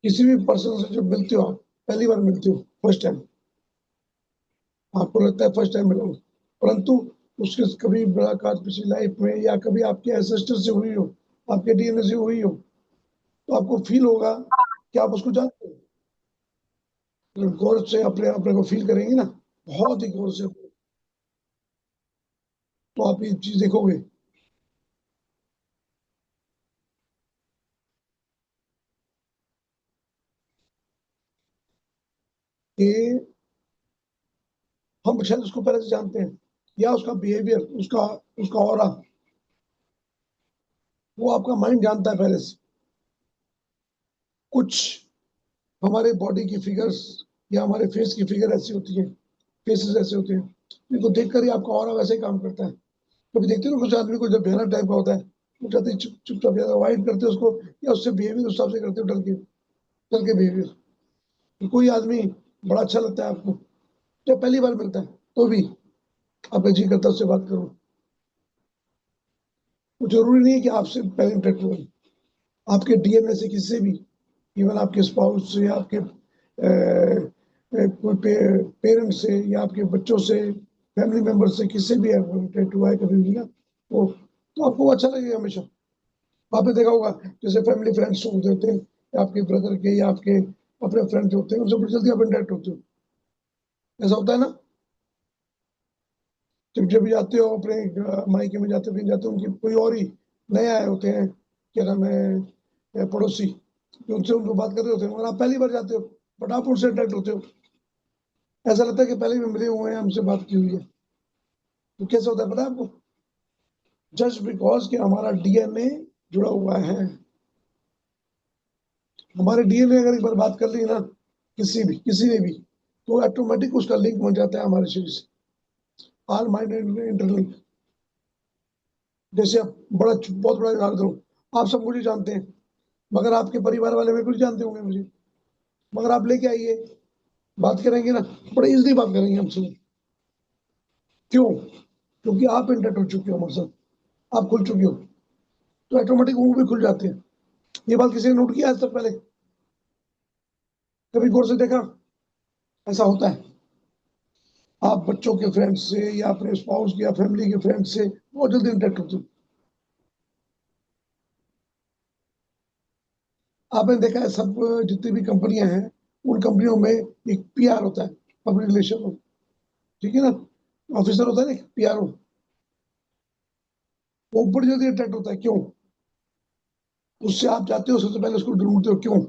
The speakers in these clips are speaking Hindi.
किसी भी पर्सन से जब मिलते हो, आप पहली बार मिलते हो, फर्स्ट टाइम, आपको लगता है फर्स्ट टाइम मिला हूं, परंतु उसके कभी मुलाकात पिछली लाइफ में या कभी आपके एंसेस्टर से हुई हो, आपके डीएनए से हुई हो, तो आपको फील होगा कि आप उसको जानते हो। अगर गौर से अपने अपने को फील करेंगे ना, बहुत ही गौर से, तो आप ये चीज देखोगे कि हम शायद उसको पहले से जानते हैं, या उसका बिहेवियर, उसका उसका ऑरा, वो आपका माइंड जानता है पहले से। कुछ हमारे बॉडी की फिगर्स या हमारे फेस की फिगर ऐसी होती है, फेसेस ऐसे होते हैं, इनको देखकर ही आपका ऑरा वैसे ही काम करता है। कभी देखते हो ना, कुछ आदमी को जब भयानक टाइप का होता है, वो चाहते चुपचाप या अवॉइड करते हैं उसको, या उससे बिहेवियर उस हिसाब से करते हो, डर के बिहेवियर। कोई आदमी बड़ा अच्छा लगता है आपको, जब पहली बार मिलता है, तो भी आपका जी करता है उससे बात करो। वो जरूरी नहीं है कि आपसे पहले इंटरेक्ट हो, आपके डीएनए से किसी से भी, इवन आपके स्पाउस से, आपके कोई पेरेंट्स से, या आपके बच्चों से, फैमिली मेंबर से, किससे भी इंटरेक्ट हुआ है कभी भी ना, वो तो आपको अच्छा लगेगा हमेशा। आपने देखा होगा, जैसे फैमिली फ्रेंड्स होते होते हैं, या आपके ब्रदर के या आपके अपने फ्रेंड्स होते हैं, उनसे बड़ी जल्दी आप इंटरेक्ट होते हो, ऐसा होता है ना। जब भी जाते हो अपने मायके में जाते हो, कहीं जाते हो, उनके कोई और ही नए आए होते हैं, क्या नाम है, पड़ोसी, जो उनसे उनको बात कर रहे होते हैं, और आप पहली बार जाते हो, बट आप उनसे इंटरेक्ट होते हो, ऐसा लगता है कि पहले भी मिले हुए हैं, हमसे बात की हुई है। तो कैसे होता है पता है आपको? जस्ट बिकॉज कि हमारा डीएनए जुड़ा हुआ है। हमारे डीएनए अगर एक बार बात कर ली ना, किसी ने भी, तो ऑटोमेटिक उसका लिंक बन जाता है हमारे शरीर से, ऑल माइंड इंटरलिंक। जैसे आप बहुत बड़ा उदाहरण दूं, आप सब मुझे जानते हैं, मगर आपके परिवार वाले मेरे को नहीं जानते होंगे मुझे, मगर आप लेके आइए, बात करेंगे ना, बड़े इजली बात करेंगे हमसे। क्यों? क्योंकि आप इंटरेक्ट हो चुके हो हमारे साथ, आप खुल चुके हो, तो ऑटोमेटिक वो भी खुल जाते हैं। ये बात किसी ने नोट किया आज तक पहले? कभी गौर से देखा? ऐसा होता है। आप बच्चों के फ्रेंड से या अपने स्पाउस या फैमिली के फ्रेंड से बहुत जल्दी इंटरेक्ट होते हो। आपने देखा है, सब जितनी भी कंपनियां हैं, उन कंपनियों में एक पीआर होता है, पब्लिक रिलेशन, ठीक है ना, ऑफिसर होता है ना, पीआरओ, वो बड़ी जल्दी अट्रैक्ट होता है। क्यों? उससे आप जाते हो, सबसे पहले उसको ढूंढते हो। क्यों?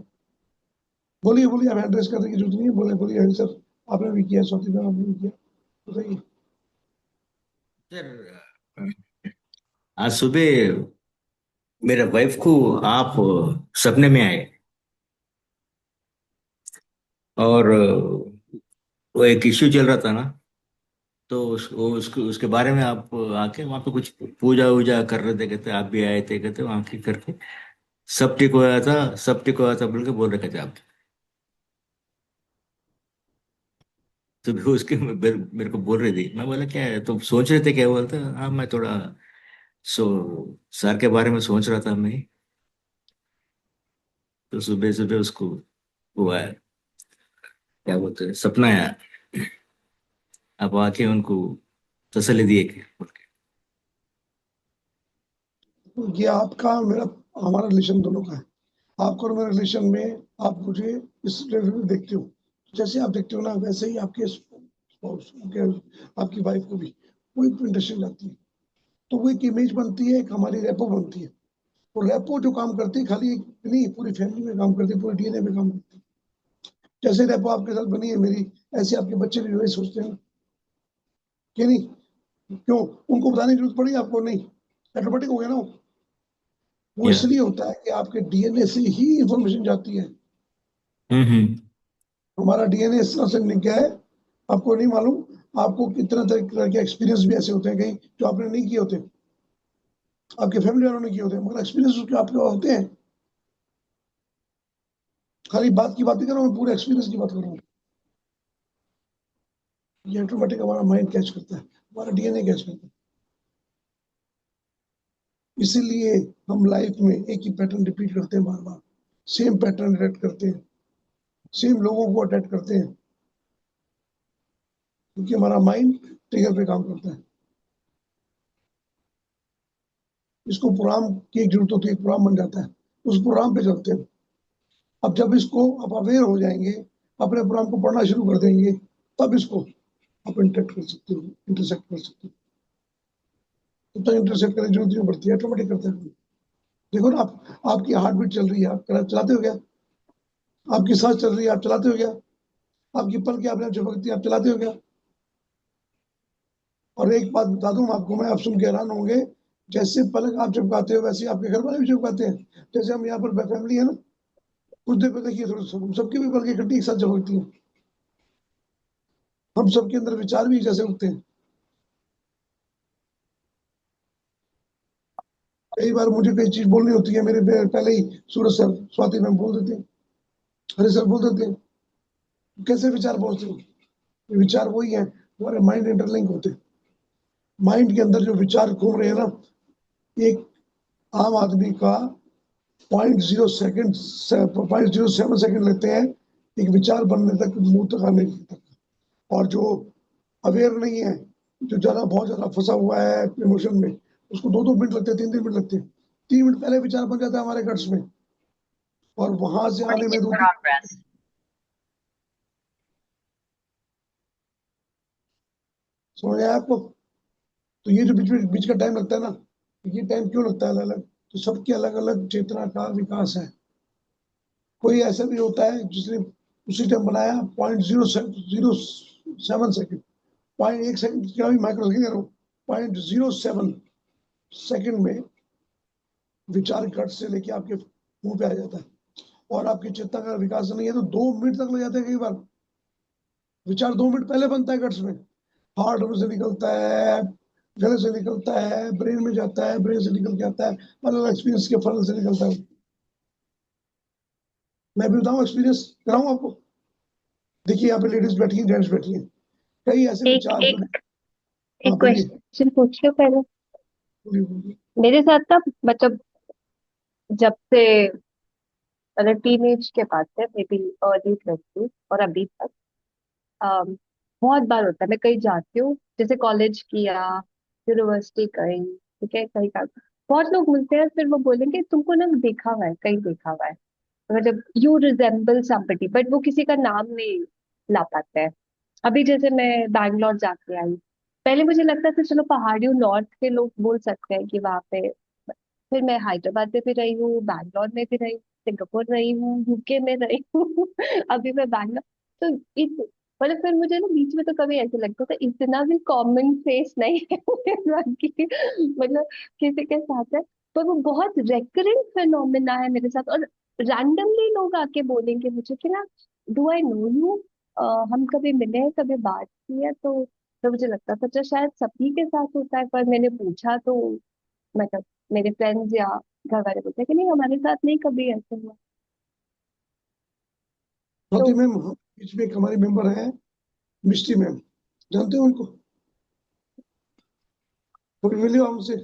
बोलिए बोलिए, हमें एड्रेस करने की जरूरत नहीं है, बोले बोलिए, हाँ सर, आपने भी किया, स्वाति मैम आपने भी किया, बताइए। सर, आज सुबह मेरे वाइफ को आप सपने में आए, और वो एक इश्यू चल रहा था ना, तो उसके बारे में आप आके वहाँ पे कुछ पूजा वूजा कर रहे थे, कहते आप भी आए थे, कहते वहाँ की करके सब ठीक होया था, सब ठीक होया था बोल के बोल रखे थे आप। तो भी उसके मेरे को बोल रही थी, मैं बोला क्या है, तो सोच रहे थे क्या, बोलते हाँ मैं थोड़ा सो सर के बारे में सोच रहा था मैं। तो सुबह सुबह उसको हुआ है, क्या बोलते हैं, सपना आया। अब आके उनको तसल्ली दिए कि तो ये आपका मेरा, हमारा रिलेशन दोनों का है। आपका और मेरा रिलेशन में आप मुझे इस लेवल में देखते हो, जैसे आप देखते हो ना, वैसे ही आपके spouse, आपकी वाइफ को भी वो एक इंटरेस्टिंग लगती है। तो वो एक इमेज बनती है, एक हमारी रेपो बनती है। और रेपो जो काम करती है, खाली एक नहीं, पूरी फैमिली में काम करती है, पूरे डीएनए में काम करती है। जैसे रेपो आपके साथ बनी है मेरी, ऐसे आपके बच्चे भी वही सोचते हैं कि नहीं? क्यों? उनको बताने की जरूरत पड़ी आपको? नहीं, ऑटोमेटिक हो गया ना वो या। इसलिए होता है कि आपके डीएनए से ही इंफॉर्मेशन जाती है। हम्म। हमारा डीएनए इस तरह से लिंक है, आपको नहीं मालूम। आपको कितना तरह के एक्सपीरियंस भी ऐसे होते हैं कहीं, जो आपने नहीं किए होते, आपके फैमिली वालों ने किए होते हैं, मगर एक्सपीरियंस उसके आपके होते हैं। खाली बात की बात नहीं कर रहा हूँ, पूरे एक्सपीरियंस की बात कर रहा हूँ। ये ऑटोमेटिक हमारा माइंड कैच करता है, हमारा डीएनए कैच करता है। इसीलिए हम लाइफ में एक ही पैटर्न रिपीट करते हैं बार बार। सेम पैटर्न डिटेक्ट करते हैं, सेम लोगों को अटैक करते हैं, क्योंकि हमारा माइंड ट्रिगर पे काम करता है। इसको प्रोग्राम की एक जरूरत होती है, प्रोग्राम बन जाता है, उस प्रोग्राम पे चलते हैं। अब जब इसको आप अवेयर हो जाएंगे, अपने प्रोग्राम को पढ़ना शुरू कर देंगे, तब इसको आप इंटरेक्ट कर सकते हो, इंटरसेक्ट कर सकते हो। तब तक इंटरसेक्ट करने की जरूरत नहीं पड़ती है, ऑटोमेटिक करते हैं। देखो ना, आप आपकी हार्ट बीट चल रही है, आप चलाते हो क्या? आपकी सांस चल रही है, आप चलाते हो क्या? आपकी पल के आपने झपकती है, आप चलाते हो क्या? और एक बात बता दूं आपको मैं, आप सुन के हैरान होंगे, जैसे पलक आप चिपकाते हो वैसे आपके घर वाले भी चिपकाते हैं। जैसे हम यहाँ पर फैमिली है ना, कुछ देर पहले देखिए, सबकी भी पलक इकट्ठी एक साथ झपकती है। हम सबके अंदर विचार भी जैसे उठते हैं। कई बार मुझे कोई चीज बोलनी होती है, मेरे पहले ही सूरज सर, स्वाति मैम बोल देते हैं, हरे सर बोल देते हैं। कैसे विचार पहुंचते हैं? ये विचार वही है, हमारे माइंड इंटरलिंक होते हैं। माइंड के अंदर जो विचार घूम रहे हैं ना, एक आम आदमी का 0.07 सेकंड लेते हैं एक विचार बनने तक, मुंह तक आने तक। और जो अवेयर नहीं है, जो ज्यादा बहुत ज्यादा फंसा हुआ है इमोशन में, उसको 2-2 मिनट लगते हैं, 3-3 मिनट लगते हैं। 3 मिनट पहले विचार बन जाता है हमारे गट्स में, और वहां से आने में 2-3। समझ आया आपको? तो ये जो बीच का टाइम लगता है ना, ये टाइम क्यों लगता है अलग अलग? तो सबकी अलग अलग चेतना का विकास है। कोई ऐसा भी होता है जिसने उसी टाइम बनाया 0.007 सेकंड, 1 सेकंड क्या भी माइक्रो सेकंड करो, 0.07 सेकंड में विचार गट से लेके आपके मुंह पे आ जाता है। और आपकी चेतना का विकास नहीं है तो 2 मिनट तक लग जाते हैं कई बार। विचार 2 मिनट पहले बनता है गट्स में, हार्ट में से निकलता है, गले से निकलता है, ब्रेन में जाता है, ब्रेन से निकल के आता है, मतलब एक्सपीरियंस के फल से निकलता है। मैं भी बताऊं, एक्सपीरियंस कराऊं आपको? देखिए यहाँ पे लेडीज बैठी हैं, जेंट्स बैठी हैं, कई ऐसे एक विचार एक हाँ एक बोलिए, क्वेश्चन पूछ लो पहले। बोलिए बोलिए। मेरे साथ ना, मतलब जब से, मतलब टीनेज के बाद से, मे बी अर्ली 20 और अभी तक, अम, बहुत बार होता है। मैं कहीं जाती हूँ, जैसे कॉलेज किया, यूनिवर्सिटी गई, ठीक है, कहीं का, बहुत लोग मिलते हैं, फिर वो बोलेंगे तुमको ना देखा हुआ है, कहीं देखा हुआ है, मतलब यू रिजेम्बल समबडी, बट वो किसी का नाम नहीं ला पाते हैं। अभी जैसे मैं बैंगलोर जाके आई, पहले मुझे लगता था चलो पहाड़ियों नॉर्थ के लोग बोल सकते हैं कि वहां पे, फिर मैं हैदराबाद में भी रही हूँ, बैंगलोर में भी रही हूँ, सिंगापुर रही हूँ, यूके में रही हूँ अभी मैं बैंगलोर। तो इस, मतलब फिर मुझे ना बीच में तो कभी ऐसे लगता था इतना भी कॉमन फेस नहीं है मेरे साथ कि मतलब किसी के साथ है। पर वो बहुत रेकरेंट फिनोमेना है मेरे साथ। और रैंडमली लोग आके बोलेंगे मुझे कि ना, डू आई नो यू, हम कभी मिले हैं, कभी बात की है? तो मुझे लगता था अच्छा शायद सभी के साथ होता है, पर मैंने पूछा तो मतलब मेरे फ्रेंड्स या घर वाले बोलते हैं कि नहीं, हमारे साथ नहीं कभी ऐसे हुआ। तो स्वाति मैम, बीच में एक हमारी मेंबर है, मिष्टी मैम, जानते हो उनको? कभी मिले हो हमसे?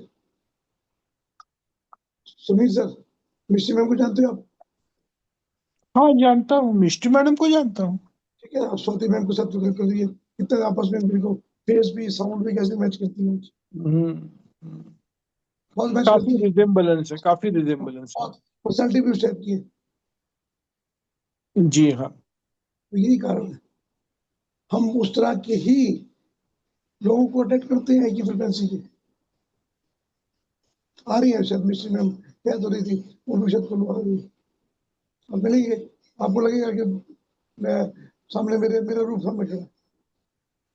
सुनील सर, मिष्टी मैम को जानते हो आप? हाँ जानता हूँ, मिष्टी मैडम को जानता हूँ। ठीक है, आप स्वाति मैम को साथ कर दिए, कितने आपस में बिल्कुल फेस भी साउंड भी कैसे मैच करती है, हम्म, हम्म। बहुत मैच काफी करती है, रिजेम्बलेंस है, काफी रिजेम्बलेंस है। बहुत पर्सनैलिटी भी उस टाइप की है। जी हाँ। तो यही कारण है, हम उस तरह के ही लोगों को अटैक करते हैं एक ही फ्रिक्वेंसी के। आ रही है शायद मिस्ट्री मैम, कह तो रही थी वो भी शायद आ रही है। अब मिलेंगे, आपको लगेगा कि मैं सामने मेरा रूप सामने खड़ा है।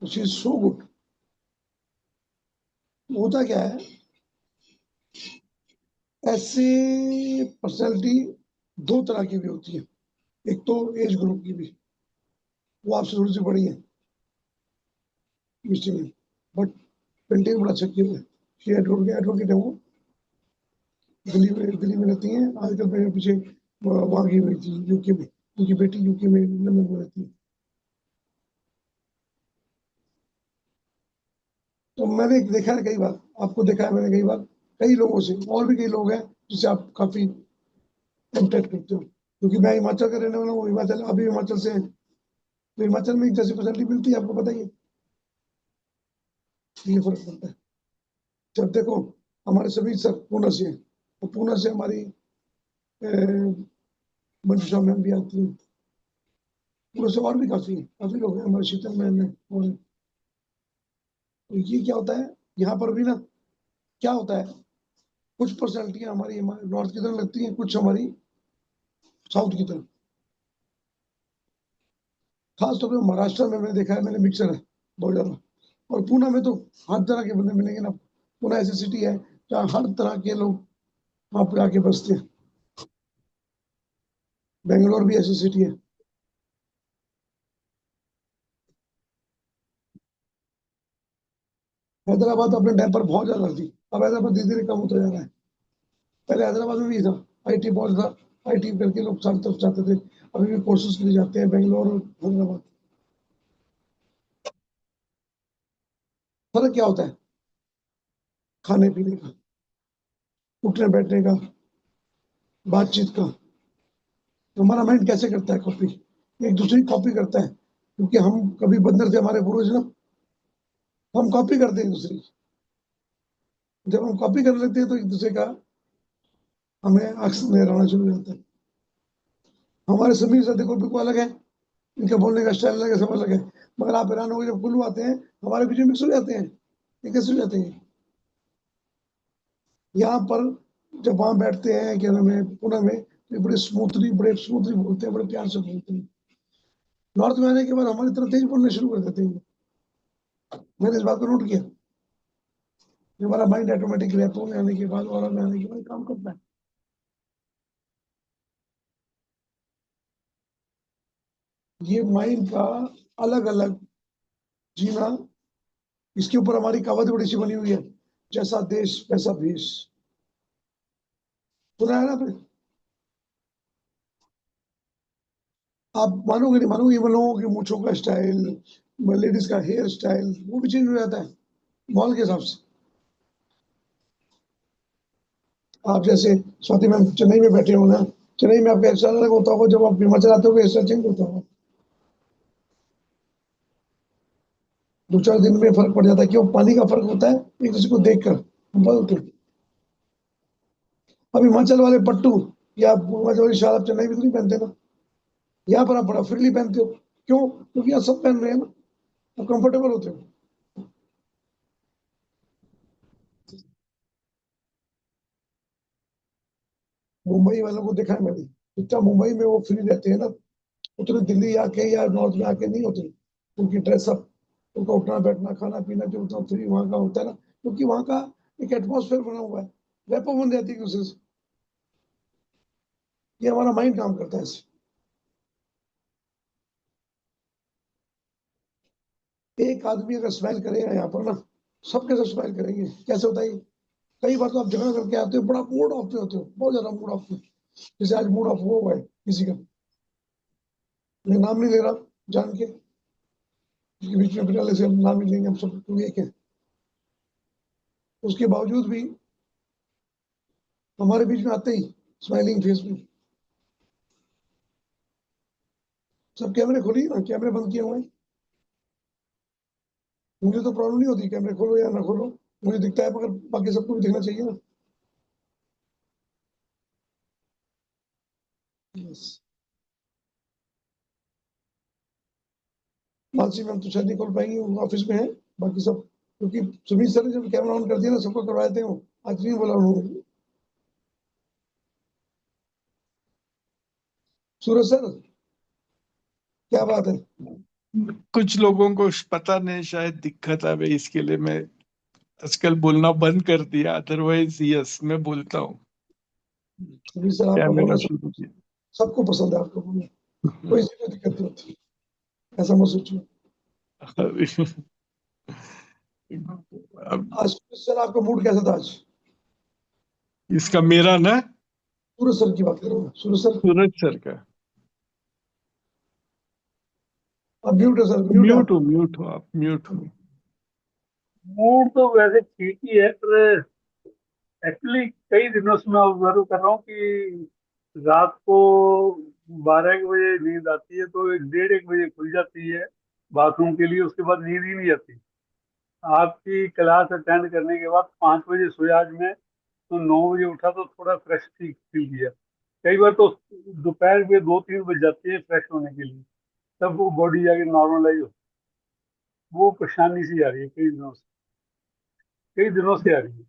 She is so good. होता क्या है, ऐसे पर्सनैलिटी दो तरह की भी होती है। एक तो एज ग्रुप की भी, वो आपसे थोड़ी सी बड़ी है मिस्ट्री मैम, बट पेंटिंग बड़ा अच्छा किया हुआ है। शी एडवोकेट है वो, दिल्ली में रहती हैं आजकल। मेरे पीछे वहाँ की हुई थी यूके में, उनकी बेटी यूके में लंदन में रहती है। तो मैंने देखा है कई बार, आपको देखा है मैंने कई बार, कई लोगों से, और भी कई लोग हैं जिससे आप काफी इंटरेक्ट करते हो। क्योंकि मैं हिमाचल का रहने वाला हूँ, हिमाचल अभी हिमाचल से हैं, तो हिमाचल में एक जैसी फैसिलिटी मिलती है, आपको पता ही है, ये फर्क पड़ता है। जब देखो हमारे सभी सर पूना से हैं, तो पूना से हमारी मंजूषा मैम भी आती है, पूना से और भी काफी लोग हैं, हमारे शीतल मैम है। और तो ये क्या होता है, यहाँ पर भी ना क्या होता है, कुछ पर्सनैलिटियां हमारी नॉर्थ की तरफ लगती हैं, कुछ हमारी साउथ की तरफ। खास तौर पे महाराष्ट्र में मैंने देखा है, मैंने मिक्सर है बहुत ज्यादा। और पूना में तो हर तरह के बंदे मिलेंगे ना, पूना ऐसी सिटी है जहाँ हर तरह के लोग वहाँ पे आके बसते हैं। बेंगलोर भी ऐसी सिटी है। हैदराबाद अपने टाइम पर बहुत ज्यादा थी, अब हैदराबाद धीरे धीरे कम होता जा रहा है। पहले हैदराबाद में भी था, आईटी बहुत था, आईटी करके लोग सारी तरफ जाते थे, अभी भी कोर्सेज के लिए जाते हैं बेंगलोर और हैदराबाद। फर्क क्या होता है, खाने पीने का, उठने बैठने का, बातचीत का। तो हमारा माइंड कैसे करता है कॉपी, एक दूसरे की कॉपी करता है, क्योंकि हम कभी बंदर थे हमारे पूर्वज ना, हम कॉपी करते हैं एक दूसरे की। जब हम कॉपी करने लगते हैं तो एक दूसरे का हमें अक्स नजर आना शुरू हो जाता है। हमारे समीर सर देखो बिल्कुल अलग है, इनका बोलने का स्टाइल अलग है, सब अलग है। मगर आप हैरान हो, जब कुल्लू आते हैं हमारे बीच में मिक्स हो जाते हैं, ये कैसे हो जाते हैं। यहाँ पर जब वहां बैठते हैं क्या नाम है पुणे में, तो बड़े स्मूथली बोलते हैं, बड़े प्यार से बोलते हैं। नॉर्थ में आने के बाद हमारी तरह तेज बोलने शुरू कर देते हैं। मैंने इस बात को नोट किया, हमारा माइंड ऑटोमेटिक रैपो में आने के बाद और में आने के बाद काम करता है। ये माइंड का अलग अलग जीना, इसके ऊपर हमारी कहावत बड़ी सी बनी हुई है, जैसा देश वैसा भेष। सुना है ना आपने? आप मानोगे नहीं मानोगे, ये लोगों के मूछों का स्टाइल, लेडीज का हेयर स्टाइल, वो भी चेंज हो जाता है माहौल के हिसाब से। आप जैसे स्वाति मैम चेन्नई में बैठे हो ना, चेन्नई में आपका हेयर स्टाइल अलग होता होगा, जब आप हिमाचल आते हो हेयर स्टाइल चेंज होता होगा। 2-4 दिन में फर्क पड़ जाता है, क्यों? पानी का फर्क होता है, एक दूसरे को देखकर हम बदलते हैं। अब हिमाचल वाले पट्टू या हिमाचल वाली शाल आप चेन्नई में तो नहीं पहनते ना, यहाँ पर आप बड़ा फ्रीली पहनते हो। क्यों? क्योंकि यहाँ सब पहन रहे हैं ना, आप कंफर्टेबल होते हो। मुंबई वालों को देखा है मैंने, जितना मुंबई में वो फ्री रहते हैं ना, उतने दिल्ली आके या नॉर्थ में आके नहीं होते। उनकी ड्रेसअप, उनका उठना बैठना खाना पीना जो उतना फ्री वहाँ का होता है ना, क्योंकि वहाँ का एक एटमोसफेयर बना हुआ है, रेपो बन जाती है एक दूसरे से। ये हमारा माइंड काम करता है इससे। एक आदमी अगर स्माइल करेगा यहाँ पर ना, सबके सब स्माइल करेंगे। कैसे होता है ये? कई बार तो आप झगड़ा करके आते हो, बड़ा मूड ऑफ पे होते हो, बहुत ज्यादा मूड ऑफ पे, जैसे आज मूड ऑफ हुआ है किसी का, मैं नाम नहीं ले रहा जान के, उसके बीच में बिना से हम नाम नहीं लेंगे, हम सब लोग एक है। उसके बावजूद भी हमारे बीच में आते ही स्माइलिंग फेस में, सब कैमरे खोलिए ना, कैमरे बंद किए हुए हैं। मुझे तो प्रॉब्लम नहीं होती, कैमरे खोलो या ना खोलो, मुझे दिखता है, मगर बाकी सबको भी दिखना चाहिए ना। बस मानसी मैम तो शायद नहीं खोल पाएंगी, वो ऑफिस में है। बाकी सब, क्योंकि सुमित सर ने जब कैमरा ऑन कर दिया ना, सबको करवाए थे वो, आज नहीं बोला उन्होंने। सूरज सर, क्या बात है? कुछ लोगों को पता नहीं, शायद दिक्कत आवे, इसके लिए मैं आजकल बोलना बंद कर दिया, अदरवाइज यस मैं बोलता हूँ। सुमित सर आपका कैमरा बोलना शुरू किया। सबको पसंद है, आपका बोलना, कोई सी कोई दिक्कत नहीं होती, ऐसा मत सोचिए। अब आज सूरज सर आपका मूड कैसा था आज? इसका मेरा ना, सूरज सर की बात कर रहा हूँ, सूरज सर। सूरज सर का। आप म्यूट है सर, म्यूट है आप। म्यूट हो आप, म्यूट हो। मूड तो वैसे ठीक ही है, पर एक्चुअली कई दिनों से मैं ऑब्जर्व कर रहा हूँ कि रात को 12 एक बजे नींद आती है तो 1 1:30 बजे खुल जाती है बाथरूम के लिए, उसके बाद नींद ही नहीं आती। आपकी क्लास अटेंड करने के बाद 5 बजे सोया आज मैं, तो 9 बजे उठा तो थोड़ा फ्रेश फील किया। कई बार तो दोपहर में 2 3 बज जाते हैं फ्रेश होने के लिए, तब वो बॉडी जाके नॉर्मलाइज हो। वो परेशानी सी आ रही है कई दिनों से आ रही है।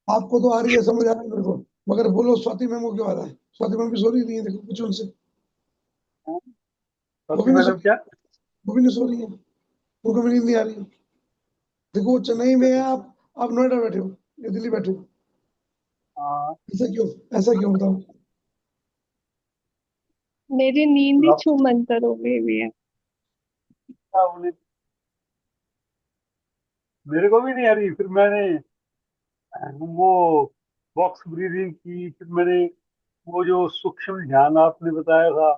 आपको तो आ रही है, समझ आ रही है मेरे को, मगर बोलो स्वाति मैम को क्यों आ रहा है? स्वाति मैम भी सो रही नहीं है, देखो कुछ उनसे, वो भी स्वाति नहीं सो मैडम क्या? वो भी नहीं सो रही है, उनको भी नींद नहीं आ रही है। देखो वो चेन्नई में है, आप नोएडा बैठे हो या दिल्ली बैठे हो, हाँ, ऐसा क्यों? ऐसा क्यों बताओ? मेरी नींद ही छूमंतर हो गई हुई है। उन्हें मेरे को भी नहीं आ रही। फिर मैंने वो बॉक्स ब्रीदिंग की, फिर मैंने वो जो सूक्ष्म ध्यान आपने बताया था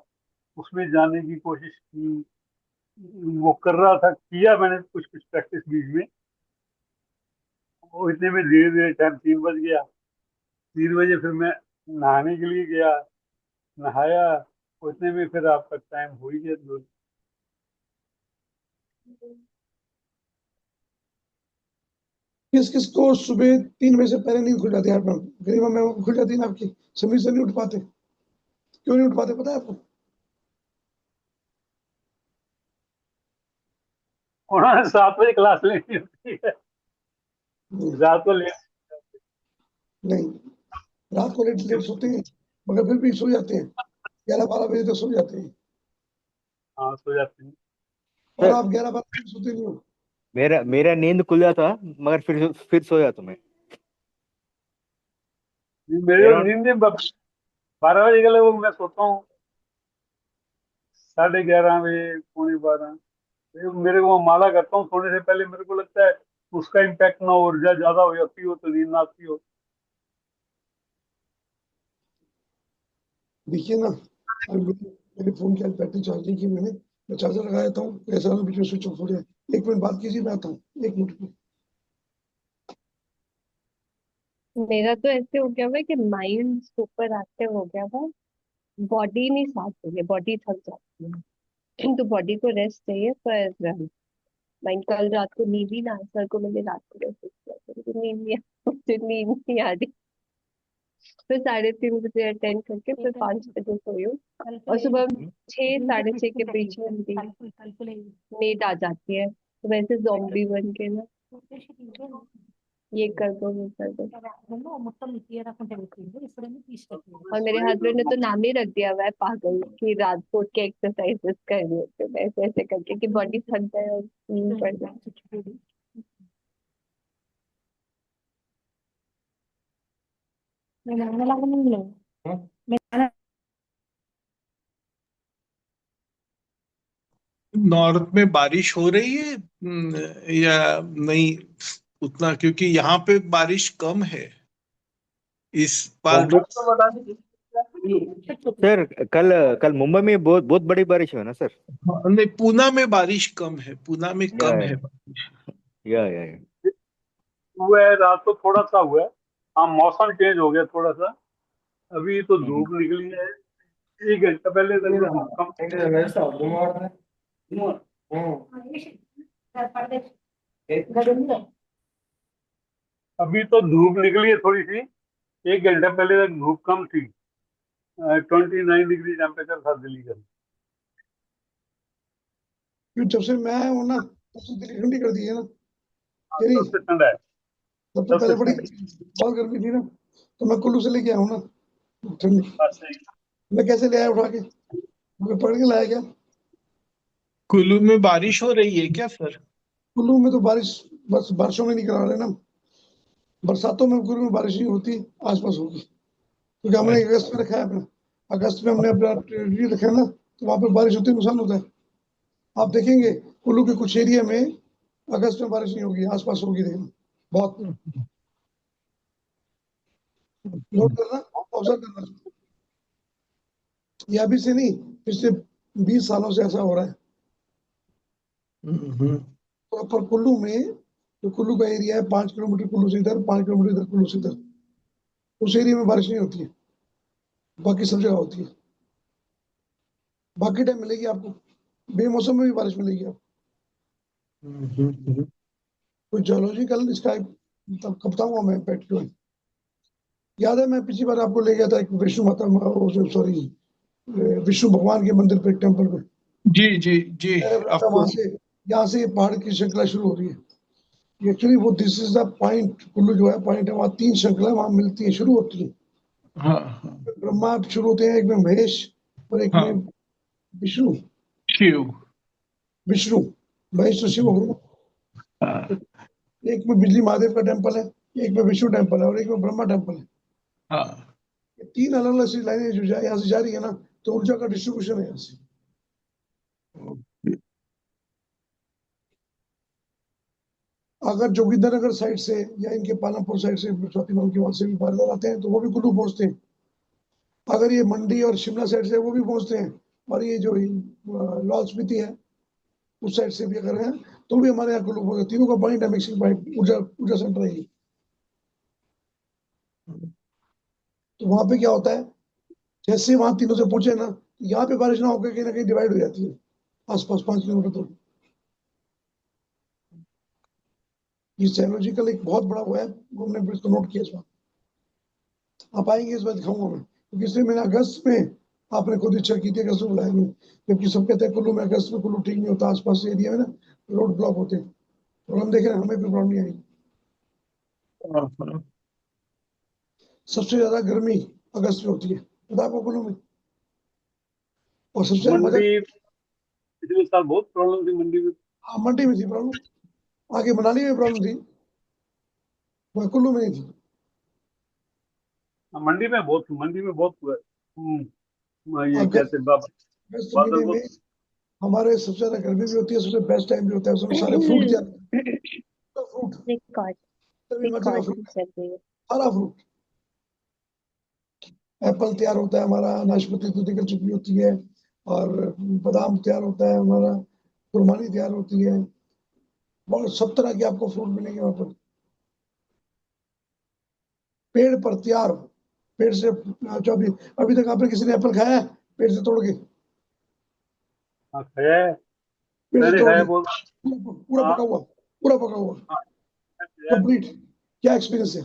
उसमें जाने की कोशिश की। वो कर रहा था, किया मैंने कुछ कुछ प्रैक्टिस बीच में। वो इतने में धीरे धीरे टाइम 3 बज गया। 3 बजे फिर मैं नहाने के लिए गया, नहाया। उतने में फिर आपका टाइम हो ही गया 2। किस किस को सुबह 3 बजे से पहले नींद खुल जाती है? मैम गरीबा मैम को खुल जाती है ना आपकी, समय से नहीं उठ पाते, क्यों नहीं उठ पाते पता है आपको? उन्होंने 7 बजे क्लास लेनी होती है, नहीं, रात को ले। नहीं, रात को लेट लेट सोते हैं, मगर फिर भी सो जाते हैं, 11 12 बजे तक सो जाते हैं, हाँ, सो जाते हैं। और सर आप 11 12 बजे सोते नहीं हो। मेरा मेरा नींद खुल जाता, मगर फिर सो जाता मैं। मेरे को अराउंड नींद में 12 बजे के लगभग मैं सोता हूँ, 11:30 बजे, पौने 12। मेरे को माला करता हूँ सोने से पहले, मेरे को लगता है उसका इम्पैक्ट ना ऊर्जा ज्यादा हो जाती हो तो नींद ना आती हो। देखिए ना, अभी मेरे फोन की बैटरी चार्ज नहीं की मैंने, मैं चार्जर लगा देता हूँ, ऐसा ना बीच में स्विच ऑफ हो जाए। 1 मिनट बात कीजिए, मैं आता हूँ 1 मिनट में। मेरा तो ऐसे हो गया हुआ है कि माइंड सुपर एक्टिव हो गया हुआ, बॉडी नहीं साथ हो रही, बॉडी थक जाती है। तो बॉडी को रेस्ट चाहिए, पर माइंड, कल रात को नींद ही ना, सर को मैंने रात को मैसेज किया था, मुझे नींद नहीं मुझे नींद नहीं आ रही। फिर 3:30 बजे अटेंड करके फिर 5 बजे सोई हूँ, और सुबह 6 साढ़े 6 के बीच में मेरी नींद आ जाती है, तो वैसे जॉम्बी बन के ना, ये कर दो वो कर दो। और मेरे हस्बैंड ने तो नाम ही रख दिया हुआ है पागल, कि रात को उठ के एक्सरसाइजेस करनी होती है ऐसे ऐसे करके, कि बॉडी थक जाए और नींद पड़ जाए। नॉर्थ में बारिश हो रही है या नहीं उतना? क्योंकि यहाँ पे बारिश कम है इस बार। बॉम्बे तो बता दीजिए। सर, कल कल मुंबई में बहुत बहुत बड़ी बारिश हुई ना सर। नहीं, पूना में बारिश कम है, पूना में या कम है बारिश। या हुआ है, रात को थोड़ा सा हुआ है। हाँ, मौसम चेंज हो गया थोड़ा सा। अभी तो हम्म। धूप निकली है। 1 घंटा पहले तक तो धूप कम थी। अभी तो धूप निकली है थोड़ी सी। 1 घंटा पहले तक धूप कम थी। 29 डिग्री टेम्परेचर था दिल्ली का। फिर जब से मैं आया हूँ ना, तब से दिल्ली ठंडी कर दी है ना, हाँ, तेरी। सबसे ठंडा है। तब तो सबसे पहले बड़ी ठंडा। बहुत गर्मी थी ना, तो मैं कुल्लू से लेके आया हूँ ना ठंडी। बात सही। मैं कैसे ले आया उठा के, मैं पढ़ के लाया क्या? कुल्लू में बारिश हो रही है क्या सर? कुल्लू में तो बारिश बस बारिशों में नहीं करा रहे ना, बरसातों में कुल्लू में बारिश नहीं होती, आसपास होगी, क्योंकि हमने अगस्त में रखा है अपना। अगस्त में हमने अपना टेरिटरी रखा है ना, तो वहां पर बारिश होती है, नुकसान होता है। आप देखेंगे कुल्लू के कुछ एरिया में अगस्त में बारिश नहीं होगी, आसपास होगी, देखना बहुत। नोट करना, ऑब्जर्व करना, ये अभी से नहीं, पिछले 20 सालों से ऐसा हो रहा है। हम्म। प्रॉपर कुल्लू में, जो कुल्लू का एरिया है, 5 किलोमीटर कुल्लू से इधर, 5 किलोमीटर इधर कुल्लू से इधर, उस एरिया में बारिश नहीं होती है, बाकी सब जगह होती है। बाकी टाइम मिलेगी आपको, बेमौसम में भी बारिश मिलेगी आपको। तो जियोलॉजिकल इसका तब कब बताऊंगा मैं पेट क्यों है। याद है मैं पिछली बार आपको ले गया था एक विष्णु माता, सॉरी विष्णु भगवान के मंदिर पे, टेम्पल पे। जी जी जी, वहां से, यहाँ से पहाड़ की श्रृंखला शुरू हो रही है एक्चुअली। वो this is the point, Kullu जो है पॉइंट है, वहाँ 3 श्रृंखला वहां मिलती है, शुरू होती है। हाँ हाँ ब्रह्मा शुरू होते हैं, एक में महेश और एक में हाँ, विष्णु। शिव। विष्णु, महेश तो शिव हो गए। हाँ एक में बिजली महादेव का टेम्पल है, एक में विष्णु टेम्पल है और एक में ब्रह्मा टेम्पल है। हाँ। ये 3 अलग अलग लाइनें जो यहाँ से जा रही है ना, तो ऊर्जा का डिस्ट्रीब्यूशन है यहाँ से। अगर जोगिंदरनगर साइड से या इनके पालमपुर साइड से, स्वातिमाम के वहां से भी बादल आते हैं तो वो भी कुल्लू पहुंचते हैं। अगर ये मंडी और शिमला साइड से वो भी पहुंचते हैं, और ये जो लाहौल स्पीति है उस साइड से भी अगर है तो भी हमारे यहाँ कुल्लू पहुंचते। तीनों का पॉइंट है, मिक्सिंग पॉइंट, ऊर्जा ऊर्जा सेंटर है ये। तो वहां पे क्या होता है, जैसे वहां तीनों से पूछे ना, यहाँ पे बारिश ना होकर कहीं ना कहीं डिवाइड हो जाती है आसपास 5 किलोमीटर दूर। ये साइकोलॉजिकल एक बहुत बड़ा वो है, हमने इसको नोट किया इस बार। आप आएंगे इस बार दिखाऊंगा मैं, क्योंकि इसलिए मैंने अगस्त में, आपने खुद इच्छा की थी अगस्त में बुलाया नहीं, जबकि सब कहते हैं कुल्लू में अगस्त में कुल्लू ठीक नहीं होता, आसपास एरिया में ना रोड ब्लॉक होते हैं। और हम देख रहे हैं हमें भी प्रॉब्लम नहीं आई। हाँ, सबसे ज्यादा गर्मी अगस्त में होती है, पता है आपको कुल्लू में। और सबसे ज्यादा मजा, मंडी पिछले साल बहुत प्रॉब्लम थी मंडी में। हाँ मंडी में थी प्रॉब्लम, आगे मनाली में प्रॉब्लम थी, वह कुल्लू में नहीं थी। हाँ, मंडी में बहुत हुआ है। ये कहते अगस्त, हैं अगस्त बादल महीने बहुत। में हमारे सबसे ज्यादा गर्मी भी होती है, सबसे बेस्ट टाइम भी होता है, उसमें सारे फ्रूट तैयार, फ्रूट, रिकॉर्ड सभी मर्जी का रिकॉर्डिंग फ्रूट, चल रही है। सारा फ्रूट। एप्पल तैयार होता है हमारा, नाशपाती तो निकल चुकी होती है, और बादाम तैयार होता है हमारा, खुरमानी तैयार होती है, बहुत सब तरह के आपको फ्रूट मिलेंगे वहां पर, पेड़ पर तैयार। पेड़ से जो अभी, अभी तक आपने किसी ने एप्पल खाया है पेड़ से तोड़ के? हाँ खाया है, पेड़ से मैंने तोड़ खाया के बहुत। पूरा हाँ पका हुआ, पूरा पका हुआ, हाँ, खाया है। कंप्लीट। क्या एक्सपीरियंस है,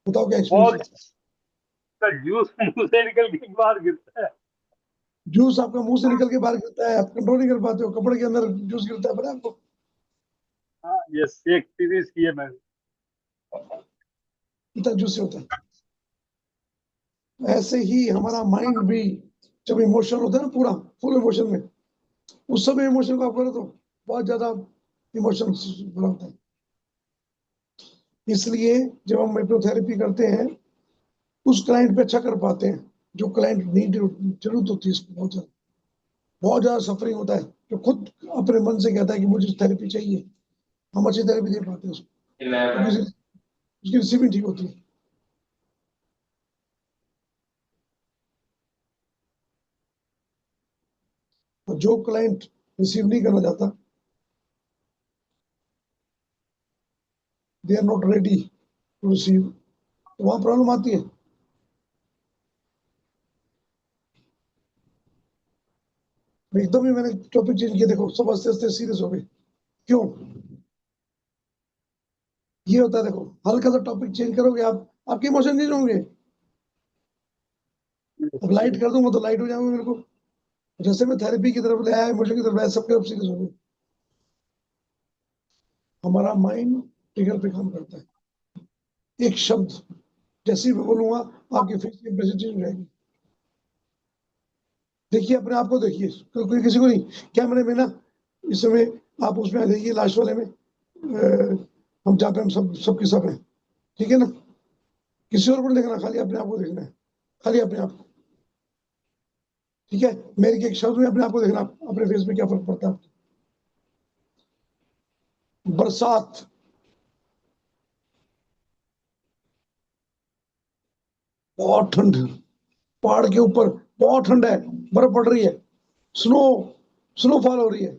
बताओ क्या एक्सपीरियंस बहुत है। जूस मुंह से निकल के बाहर गिरता है। जूस आपका मुंह से निकल के बाहर गिरता है, आप कंट्रोल नहीं कर पाते हो, कपड़े के अंदर जूस गिरता है, पता है आपको। हाँ ये एक सीरीज की है मैंने। इतना जूस होता है। ऐसे ही हमारा माइंड भी, जब इमोशन होता है ना पूरा फुल इमोशन में, उस समय इमोशन को आप करो तो बहुत ज्यादा इमोशन बड़ा होता है। इसलिए जब हम हाइप्नोथेरेपी करते हैं, उस क्लाइंट पे अच्छा कर पाते हैं जो क्लाइंट नीड, जरूरत होती है इसको, बहुत ज्यादा सफरिंग होता है, जो खुद अपने मन से कहता है कि मुझे थेरेपी चाहिए, हम अच्छी थेरेपी दे पाते हैं उसको, क्योंकि उसकी रिसीविंग ठीक होती है। और जो क्लाइंट रिसीव नहीं करना चाहता, they are not ready to receive, तो वहां प्रॉब्लम आती है। एकदम ही मैंने टॉपिक चेंज किया, देखो सब हंसते हंसते सीरियस हो गए, क्यों? ये होता है, देखो हल्का सा टॉपिक चेंज करोगे आप, आपके इमोशन चेंज होंगे। अब लाइट कर दूंगा तो लाइट हो जाएंगे मेरे को, जैसे मैं थेरेपी की तरफ ले आया, इमोशन की तरफ आया, सबके अब सीरियस हो गए। हमारा माइंड ट्रिगर पे काम करता है, एक शब्द जैसे ही मैं बोलूंगा आपकी फेस की इंप्रेशन चेंज हो जाएगी। देखिए अपने आप को देखिए, कोई किसी को नहीं, कैमरे में ना इस समय आप उसमें आ जाइए लास्ट वाले में, हम जहाँ पे हम सबके सब हैं, ठीक है ना, किसी और को नहीं देखना, खाली अपने आप को देखना है, खाली अपने आप को, ठीक है। मेरे के एक शब्द में अपने आप को देखना, अपने फेस में क्या फर्क पड़ता है। बरसात, बहुत ठंड, पहाड़ के ऊपर बहुत ठंड है, बर्फ पड़ रही है, स्नो, स्नोफॉल हो रही है,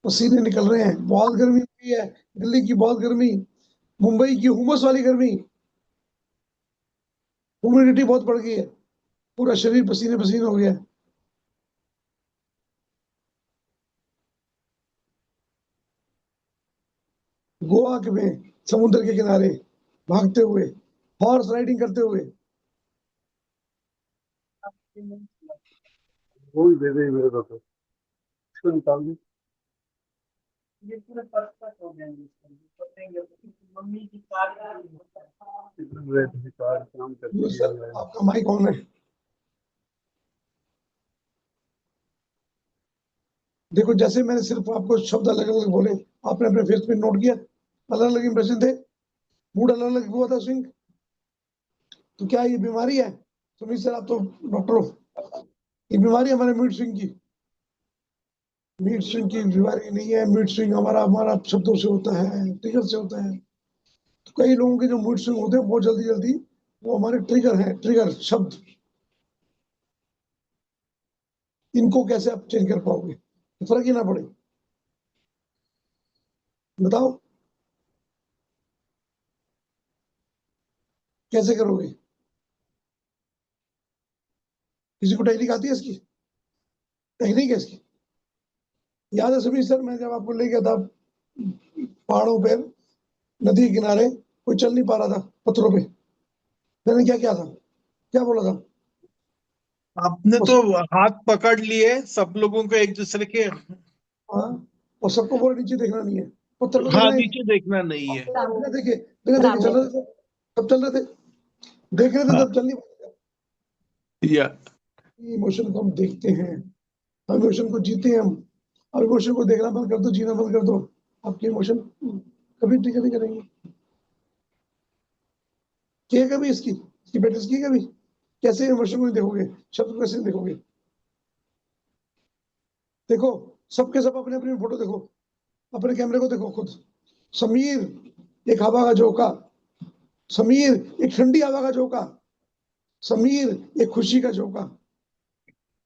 पसीने निकल रहे हैं, बहुत गर्मी हो रही है, दिल्ली की बहुत गर्मी, मुंबई की हुमस वाली गर्मी, ह्यूमिडिटी बहुत बढ़ गई है, पूरा शरीर पसीने पसीने हो गया। गोवा के में समुद्र के किनारे भागते हुए, हॉर्स राइडिंग करते हुए। वो ही दे दे मेरे को, तो इसको निकाल दे। बेकार काम ये करती सर है। आपका माइक ऑन है। देखो जैसे मैंने सिर्फ आपको शब्द अलग अलग बोले, आपने अपने फेस पे नोट किया, अलग अलग इंप्रेशन थे, मूड अलग अलग हुआ था स्विंग। तो क्या ये बीमारी है? सुनील सर आप तो डॉक्टर हो, ये बीमारी है हमारे मूड स्विंग की। मूड स्विंग की बीमारी नहीं है। मूड स्विंग हमारा हमारा शब्दों से होता है, ट्रिगर से होता है। तो कई लोगों के जो मूड स्विंग होते हैं बहुत जल्दी जल्दी, वो हमारे ट्रिगर है, ट्रिगर शब्द। इनको कैसे आप चेंज कर पाओगे? फर्क ही ना पड़े, बताओ कैसे करोगे? किसी को टेक्निक आती है इसकी? टेक्निक है इसकी? याद है सभी सर, मैं जब आपको ले गया था पहाड़ों पे, नदी के किनारे, कोई चल नहीं पा रहा था पत्थरों पे, मैंने क्या किया था, क्या बोला था? आपने और तो हाथ पकड़ लिए सब लोगों को एक दूसरे के। हाँ, और सबको बोला नीचे देखना नहीं है, पत्थर को हाँ, देखना ही नहीं। नीचे देखना नहीं है। बिना सामने। देखे, बिना देखे चल सामने। रहे थे, सब चल रहे थे, देख रहे थे हाँ, तब चल नहीं पा या रहे। इमोशन को हम देखते हैं, हम इमोशन को जीते हैं हम। और इमोशन को देखना बंद कर दो, जीना बंद कर दो, आपके इमोशन कभी टिक नहीं करेंगे। किए कभी इसकी प्रैक्टिस की कभी? कैसे इमोशन को नहीं देखोगे, शब्द को कैसे नहीं देखोगे? देखो, सबके सब अपने अपनी फोटो देखो, अपने कैमरे को देखो खुद। समीर एक हवा का झोंका, समीर एक ठंडी हवा का झोंका, समीर एक खुशी का झोंका।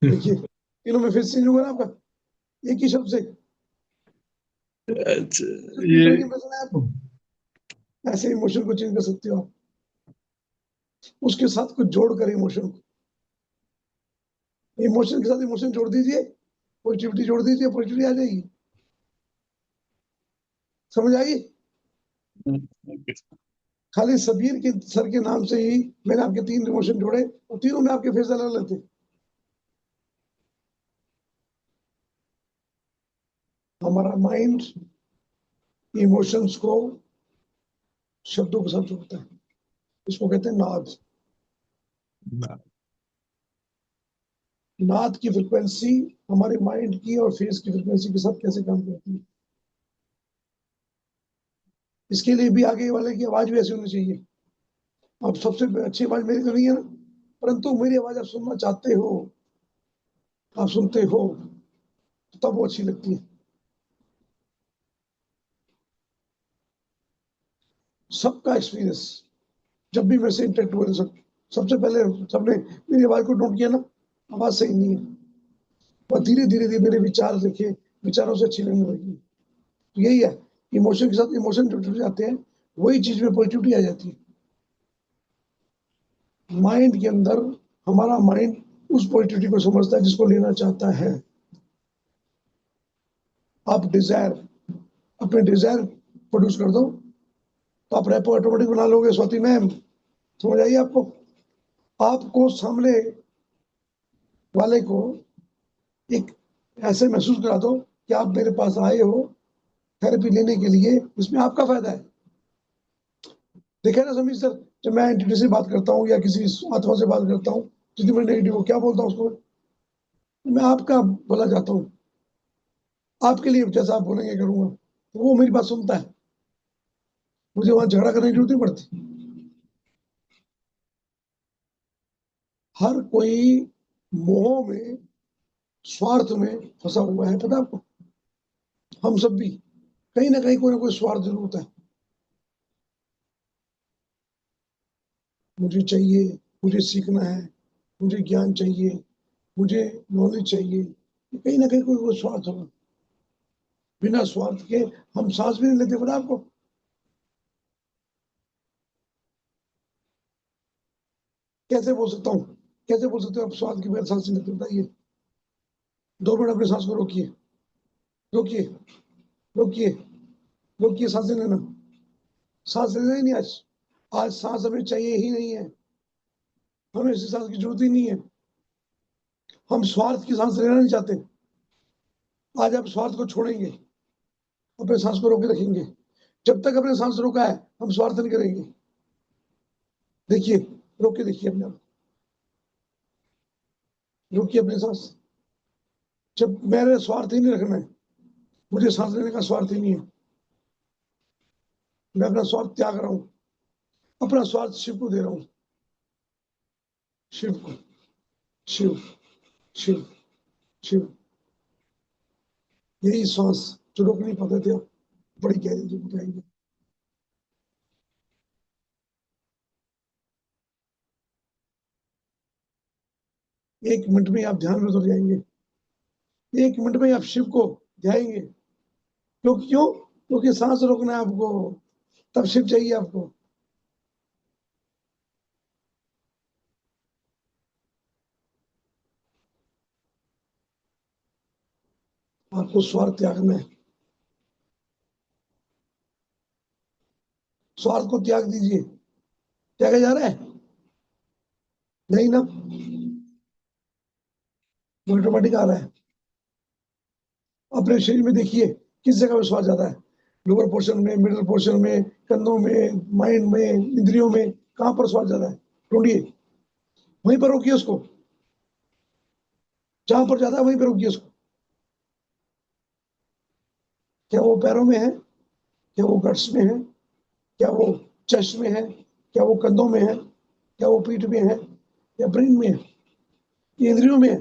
देखिए तीनों में फेस चेंज होगा ना आपका, एक ही शब्द से। अच्छा, किस ये तरह की इम्प्रेशन है आपको? ऐसे इमोशन को चेंज कर सकते हो आप, उसके साथ कुछ जोड़ कर इमोशन को, इमोशन के साथ इमोशन जोड़ दीजिए, पॉजिटिविटी जोड़ दीजिए, पॉजिटिविटी आ जाएगी। समझ आई? खाली सबीर के सर के नाम से ही मैंने आपके तीन इमोशन जोड़े, और तीनों में आपके फेस अलग अलग थे। हमारा माइंड इमोशंस को शब्दों के साथ जोड़ता है, इसको कहते हैं नाद। नाद की फ्रिक्वेंसी हमारे माइंड की और फेस की फ्रिक्वेंसी के साथ कैसे काम करती है, इसके लिए भी आगे वाले की आवाज भी ऐसी होनी चाहिए। अब सबसे अच्छी आवाज मेरी तो नहीं है ना, परंतु मेरी आवाज आप सुनना चाहते हो, आप सुनते हो, तब वो अच्छी लगती है। सबका एक्सपीरियंस, जब भी मेरे से इंटरेक्ट हुए सबसे पहले सबने मेरी आवाज को नोट किया ना, आवाज सही नहीं है, और धीरे धीरे धीरे मेरे विचार देखे, विचारों से अच्छी लगने लगी। तो यही है, इमोशन के साथ इमोशन जुड़ जाते हैं, वही चीज में पॉजिटिविटी आ जाती है। माइंड के अंदर हमारा माइंड उस पॉजिटिविटी को समझता है जिसको लेना चाहता है। आप डिजायर, अपने डिजायर प्रोड्यूस कर दो, तो आप रैपो ऑटोमेटिक बना लोगे स्वाति मैम। समझ आइए आपको? आपको सामने वाले को एक ऐसे महसूस करा दो कि आप मेरे पास आए हो थेरेपी लेने के लिए, इसमें आपका फायदा है। देखे ना समीर सर, जब मैं एंटिटी से बात करता हूँ या किसी आत्मा से बात करता हूँ, जितनी मैं नेगेटिव हो क्या बोलता हूँ उसको, मैं आपका भला चाहता हूँ, आपके लिए जैसा आप बोलेंगे करूंगा, तो वो मेरी बात सुनता है, मुझे वहां झगड़ा करने की जरूरत नहीं पड़ती। हर कोई मोह में, स्वार्थ में फंसा हुआ है, पता आपको? हम सब भी कहीं ना कोई स्वार्थ जरूर होता है। मुझे चाहिए, मुझे सीखना है, मुझे ज्ञान चाहिए, मुझे नॉलेज चाहिए, कहीं ना कहीं कोई स्वार्थ होगा। बिना स्वार्थ के हम सांस भी नहीं लेते, पता आपको? कैसे बोल सकता हूँ, कैसे बोल सकते हो आप स्वाद के बगैर सांस नहीं लेते? बताइए। 2 मिनट अपनी सांस को रोकिए, रोकिए, रोकिए, रोकिए, सांसें लेना। सांस लेना ही नहीं आज। आज सांस हमें चाहिए ही नहीं है। हमें ऐसी सांस की जरूरत ही नहीं है। हम स्वार्थ की सांस लेना नहीं चाहते। आज आप स्वार्थ को छोड़ेंगे, अपने सांस को रोके रखेंगे। जब तक अपने सांस रोका है, हम स्वार्थ नहीं करेंगे। देखिए, रोक के देखिए अपने आप, रोकिए अपनी सांस। जब मेरे स्वार्थ ही नहीं रखना है, मुझे सांस लेने का स्वार्थ ही नहीं है, मैं अपना स्वार्थ त्याग रहा हूँ, अपना स्वार्थ शिव को दे रहा हूँ। शिव को, शिव, शिव, शिव। यही सांस जो रोक नहीं पाते थे, आप बड़ी गहरी जो बताएंगे। एक मिनट में आप ध्यान में उतर जाएंगे। 1 मिनट में आप शिव को ध्याएंगे। क्योंकि सांस रोकना है आपको, तब शिव चाहिए आपको। आपको स्वार्थ त्यागना है। स्वार्थ को त्याग दीजिए। त्यागा जा रहा है? नहीं ना, ऑटोमेटिक आ रहा है। अपने शरीर में देखिए किस जगह में स्वाद ज्यादा है। लोअर पोर्शन में, मिडिल पोर्शन में, कंधों में, माइंड में, इंद्रियों में, कहां पर स्वाद ज्यादा है? ढूंढिए, वहीं पर रोकिए उसको। जहां पर ज्यादा है वहीं पर रोकिए उसको। क्या वो पैरों में है? क्या वो गट्स में है? क्या वो चेस्ट में है? क्या वो कंधों में है? क्या वो पीठ में है? या ब्रेन में है? ये इंद्रियों में है?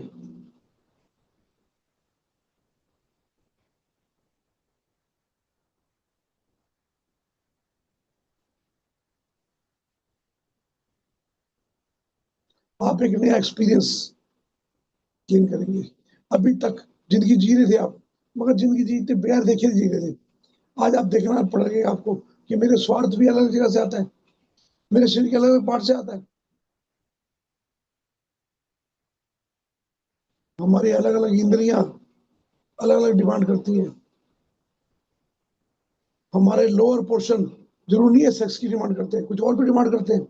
आप एक नया एक्सपीरियंस गेन करेंगे। अभी तक जिंदगी जी रहे थे आप, मगर जिंदगी जीते बगैर देखे जी रहे थे। आज आप देखना पड़ेगा आपको कि मेरे स्वार्थ भी अलग जगह से आता है, मेरे शरीर के अलग अलग पार्ट से आता है। हमारी अलग अलग इंद्रियां अलग अलग डिमांड करती हैं। हमारे लोअर पोर्शन जरूरी नहीं है सेक्स की डिमांड करते हैं, कुछ और भी डिमांड करते हैं।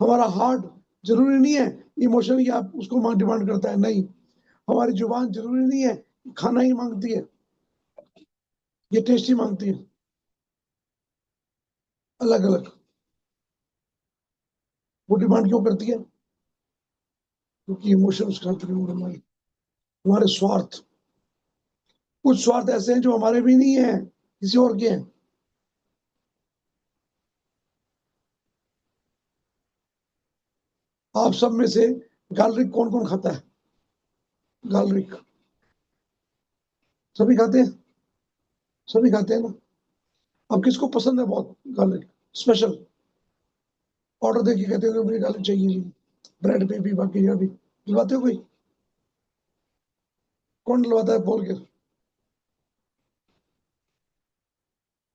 हमारा हार्ट जरूरी नहीं है इमोशन की आप उसको डिमांड करता है, नहीं। हमारी जुबान जरूरी नहीं है खाना ही मांगती है, ये टेस्ट ही मांगती है। अलग अलग वो डिमांड क्यों करती है? क्योंकि इमोशंस कंट्रोल हमारे, हमारे स्वार्थ। कुछ स्वार्थ ऐसे हैं जो हमारे भी नहीं है, किसी और के हैं। आप सब में से गार्लिक कौन कौन खाता है? गार्लिक सभी खाते हैं, सभी खाते हैं ना। अब किसको पसंद है बहुत गार्लिक स्पेशल? ऑर्डर देके कहते हैं मुझे गार्लिक चाहिए जी, ब्रेड पे भी बाकी जगह भी दिलवाते हो कोई? कौन दिलवाता है बोल के?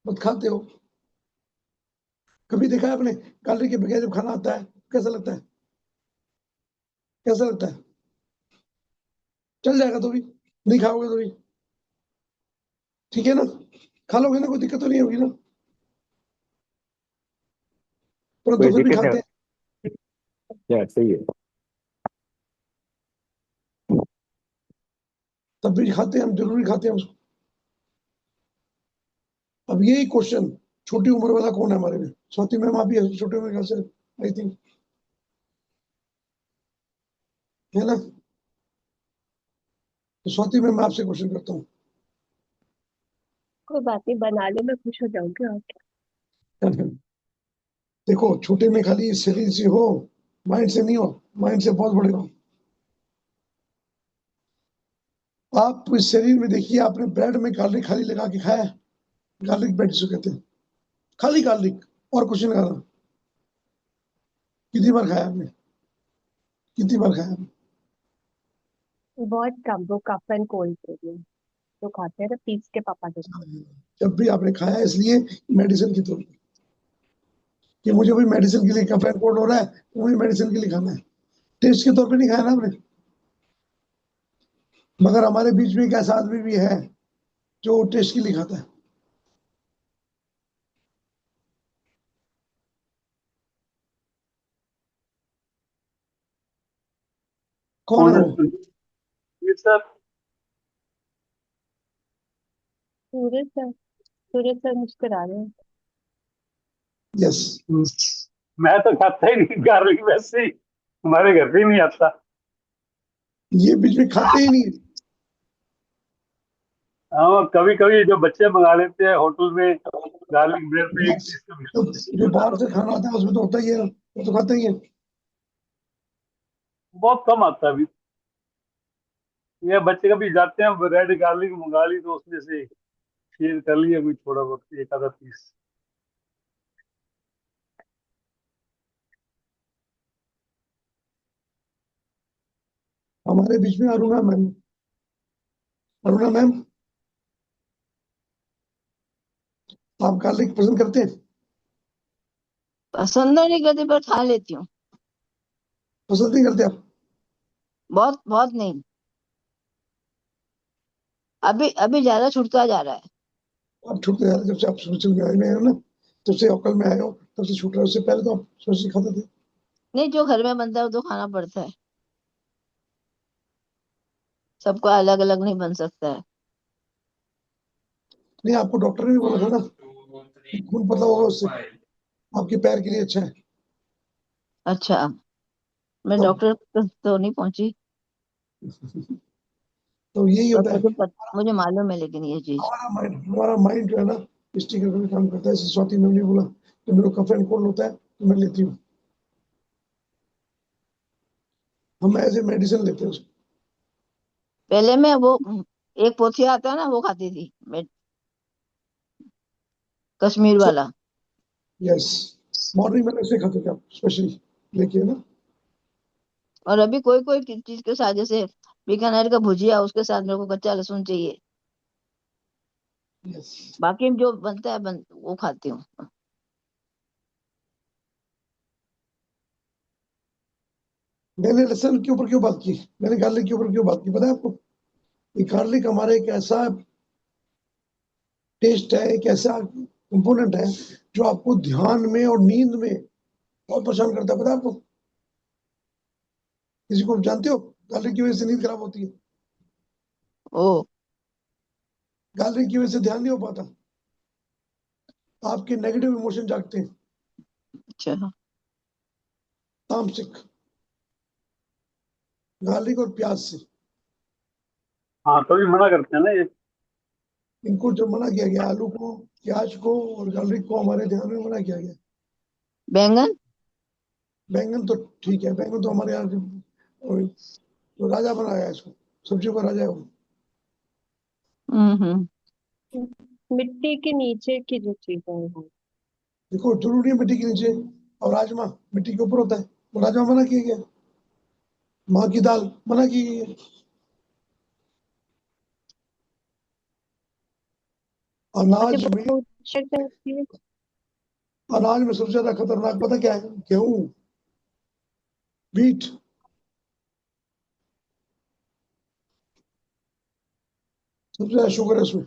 मत खाते हो। कभी देखा है आपने गार्लिक के बगैर जब खाना आता है कैसा लगता है? कैसा लगता है? चल जाएगा तो भी, नहीं खाओगे तो भी ठीक है ना, खा लोगे ना, कोई दिक्कत तो नहीं होगी ना, परंतु कोई फिर भी दिक्कत खाते नहीं। हैं। क्या सही है। तब भी खाते हैं हम, जरूरी खाते हैं उसको। अब यही क्वेश्चन, छोटी उम्र वाला कौन है हमारे में? स्वाति मैम आप भी है छोटे उम्र से, आई थिंक, है ना? तो स्वाति मैम मैं आपसे क्वेश्चन करता हूँ। कोई बात नहीं, बना ले, मैं खुश हो जाऊंगी और क्या। देखो छोटे में खाली शरीर से हो, माइंड से नहीं हो, माइंड से बहुत बड़े हो। आप इस शरीर में देखिए, आपने ब्रेड में गार्लिक खाली लगा के खाया है? गार्लिक ब्रेड जिसे कहते हैं, खाली गार्लिक और कुछ नहीं खाना। कितनी बार खाया आपने? कितनी बार खाया आपने? बहुत कम, वो कफ एंड कोल्ड के लिए तो खाते हैं ना, पीस के पापा के साथ। जब भी आपने खाया इसलिए मेडिसिन की तौर पर, कि मुझे भी मेडिसिन के लिए कफ एंड कोल्ड हो रहा है तो मुझे मेडिसिन के लिए खाना है। टेस्ट के तौर पे नहीं खाया ना आपने। मगर हमारे बीच में एक ऐसा आदमी भी है जो टेस्ट के लिए खाता है। कौन है वो? ये सर सूरज सर मुस्कुरा रहे हैं। यस। मैं तो खाता ही नहीं गार्लिक, वैसे ही हमारे घर पे ही नहीं आता। ये बीच में खाते ही नहीं। हाँ, कभी कभी जो बच्चे मंगा लेते हैं होटल में गार्लिक ब्रेड पे एक बस, पीस का तो बिस्कुट जो बिस्कुट बाहर से खाना आता है उसमें तो होता ही है, वो तो खाते ही है। बहुत कम आता है अभी। ये बच्चे कभी जाते हैं ब्रेड गार्लिक मंगा ली तो उसमें से शेयर कर लिया कोई थोड़ा बहुत एक आधा पीस। हमारे बीच में अरुणा मैम, आप गार्लिक पसंद करते हैं? पसंद तो नहीं करती पर खा लेती हूँ। पसंद नहीं करते आप? बहुत बहुत नहीं। अभी अभी ज्यादा छूटता जा रहा है। आप छूटते जा रहे, जब से आप सोशल मीडिया में आए हो ना, तब से अकल में आए हो, तब से छूट रहे हो। उससे पहले तो आप सोच खाते थे। नहीं, जो घर में बनता है वो तो खाना पड़ता है। सबका अलग अलग नहीं बन सकता है। नहीं, आपको डॉक्टर ने भी बोला था ना कि खून पतला होगा उससे, आपके पैर के लिए अच्छा है। अच्छा, मैं तो डॉक्टर तक तो नहीं पहुंची। तो यही पर होता है। मुझे मालूम है लेकिन ये चीज। हमारा माइंड जो है ना, स्टिकर का भी काम करता है। जैसे स्वाति मैम ने बोला कि मेरे को कफ एंड कोल्ड होता है तो मैं लेती हूँ। हम एज ए मेडिसिन लेते हैं उसको। पहले मैं वो एक पोथिया आता है ना वो खाती थी मैं, कश्मीर वाला। यस, मॉर्निंग में ऐसे खाते थे आप स्पेशली लेके ना। और अभी कोई कोई चीज के साथ, जैसे बीकानेर का भुजिया, उसके साथ मेरे को कच्चा लहसुन चाहिए। यस। बाकी जो बनता है वो खाती हूँ। मैंने लहसुन के ऊपर क्यों बात की, मैंने गार्लिक के ऊपर क्यों बात की, पता है आपको? ये गार्लिक हमारा एक ऐसा टेस्ट है, एक ऐसा कंपोनेंट है जो आपको ध्यान में और नींद में बहुत परेशान करता है। पता है आपको? किसी को जानते हो गार्लिक की वजह से नींद खराब होती है? ओ। गार्लिक की वजह से ध्यान नहीं हो पाता, आपके नेगेटिव इमोशन जागते हैं। अच्छा। तामसिक, गार्लिक और प्याज से। हाँ, तभी मना करते हैं ना ये। इनको जब मना किया गया, आलू को, प्याज को और गार्लिक को हमारे ध्यान में मना किया गया। बैंगन। बैंगन तो ठीक है, बैंगन तो हमारे यहाँ तो राजा बनाया है इसको, सब्जियों का राजा है वो। हम्म। मिट्टी के नीचे की जो चीजें हैं वो। देखो, जरूरी है मिट्टी के नीचे, और राजमा मिट्टी के ऊपर होता है, वो राजमा मना किया गया। माँ की दाल मना की गई है। मुझे अनाज में, बहुत शक होती है। अनाज में सबसे ज्यादा खतरनाक पता क्या है? गेहूं, व्हीट। सबसे ज्यादा शुगर है उसमें।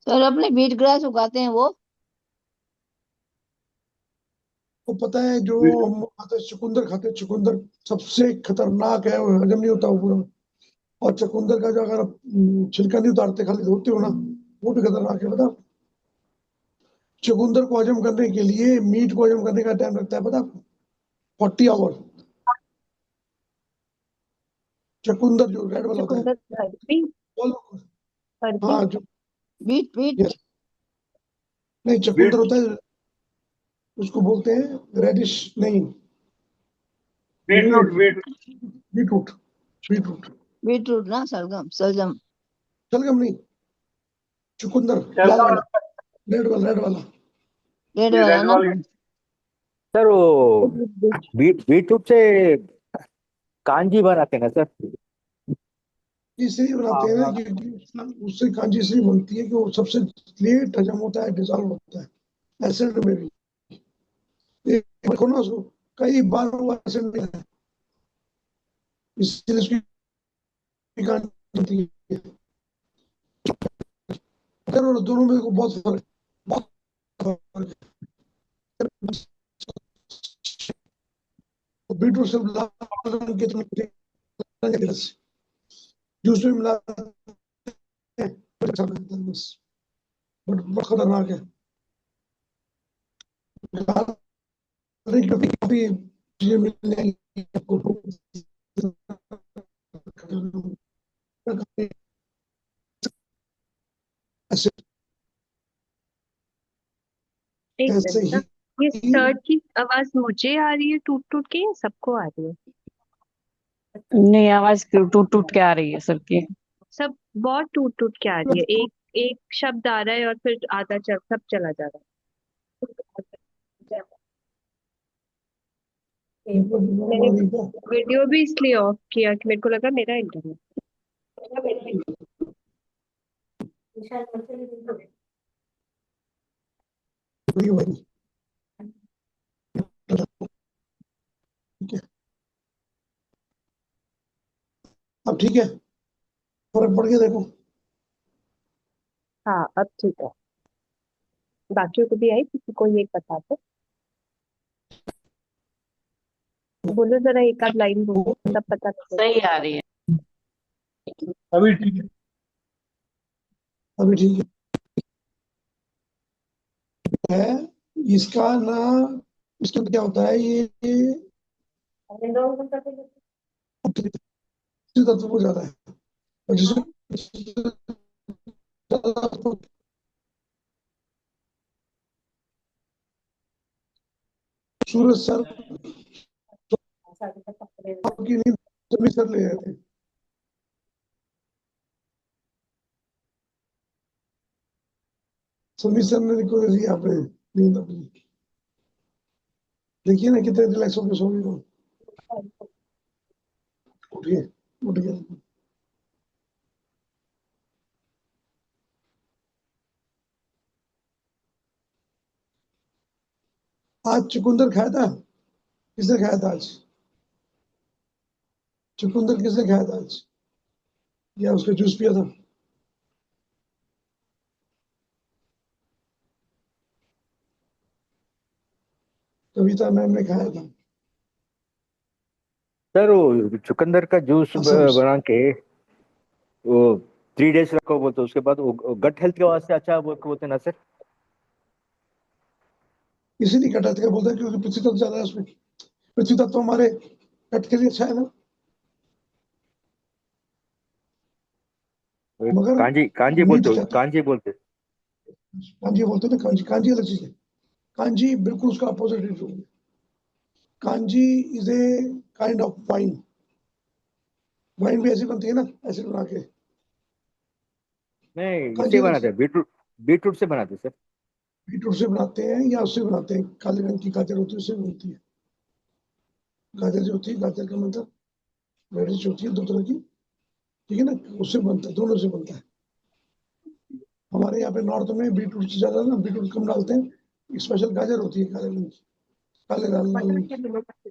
सर अपने बीट ग्रास उगाते हैं वो। वो पता है, जो हम खाते हैं चुकंदर, खाते हैं चुकंदर, सबसे खतरनाक है, वो हजम नहीं होता वो पूरा। और चुकंदर का जो अगर आप छिलका नहीं उतारते, खाली धोते हो ना, वो भी खतरनाक है, पता? चुकंदर को हजम करने के लिए मीट को हजम करने का टाइम लगता है, पता आपको? 40 आवर। चुकंदर जो रेड वाला होता है, चुकंदर भरती वो- भरती। हाँ जो, बीट बीट। यस, नहीं चुकंदर बीट होता है, उसको बोलते हैं रेडिश, नहीं, beetroot beet beetroot, beetroot. Beetroot ना, सलगम सलजम। शलगम नहीं, चुकंदर, लाल शलगम। वाला, रेड वाला, रेड वाला। रेड ये वाला रेड ना। वाली सर वो बीटरूट से कांजी बनाते हैं ना सर? इसलिए हाँ बनाते हैं ना हाँ क्योंकि उससे कांजी इसलिए बनती है कि वो सबसे लेट हजम होता है, डिजॉल्व होता है एसिड में भी। एक देखो ना उसको, कई बार वो एसिड में है, इसलिए उसकी कांजी बनती है। और दोनों में को बहुत फर्क, बहुत फर्क है। बीटरूट से लाल रंग के जूस में मिला है, बस बहुत खतरनाक है। काफी चीजें मिल जाएंगी आपको। ऐसे एक ऐसे मिनट ना, ही ये सर्च की आवाज मुझे आ रही है टूट टूट के, या सबको आ रही है? नहीं, आवाज टूट टूट के आ रही है सबकी। सब बहुत टूट टूट के आ रही है, एक एक शब्द आ रहा है और फिर आधा सब चला जा रहा है। मैंने वीडियो भी इसलिए ऑफ किया कि मेरे को लगा मेरा इंटरनेट। अब ठीक है, फर्क पड़ गया देखो। हाँ अब ठीक है। बाकियों को भी आई, किसी को ये बता दो। बोलो जरा, एक आध लाइन बोलो तब पता चले। सही आ रही है। अभी ठीक है। अभी ठीक है। इसका ना, इसके अंदर क्या होता है, ये तत्व को ज्यादा है, और जिसमें सूरज सर आपकी नींद सभी सर ले जाते हैं। सभी सर ने को दी आपने नींद अपनी, देखिए ना कितने रिलैक्स होकर सो गए हो। उठिए, उठ गया। आज चुकंदर खाया था? किसने खाया था आज? चुकंदर किसने खाया था आज, या उसका जूस पिया था? कविता मैम ने खाया था। सर वो चुकंदर का जूस असम से। बना के वो 3 डेज रखो बोलते, उसके बाद वो गट हेल्थ के वास्ते अच्छा बोलते ना सर? इसीलिए कटहल का बोलते हैं क्योंकि पृथ्वी तत्व ज्यादा है उसमें। पृथ्वी तत्व हमारे कट के लिए अच्छा है ना, मगर कांजी कांजी नींद बोलते, कहता है। कांजी बोलते। कांजी बोलते हैं ना, कांजी, कांजी अलग चीज है। कांजी बिल्कुल उसका अपोजिट है। Kanji is a kind of wine. Wine भी ऐसी बनती है ना, ऐसे बना के। नहीं, कांजी इससे अलग बनाते चीज। हैं, बीटरूट, बीटरूट से बनाते हैं सर। बीटरूट से बनाते हैं या उससे बनाते हैं, काले रंग की गाजर होती है उससे बनती है। गाजर जो होती है, गाजर का मतलब रेडिश होती है दो तरह की, ठीक है ना, उससे बनता है, दोनों से बनता है। हमारे यहाँ पे नॉर्थ में बीटरूट से ज्यादा ना, बीटरूट कम डालते हैं, स्पेशल गाजर होती है काले रंग की, काले लाल लाल रंग की।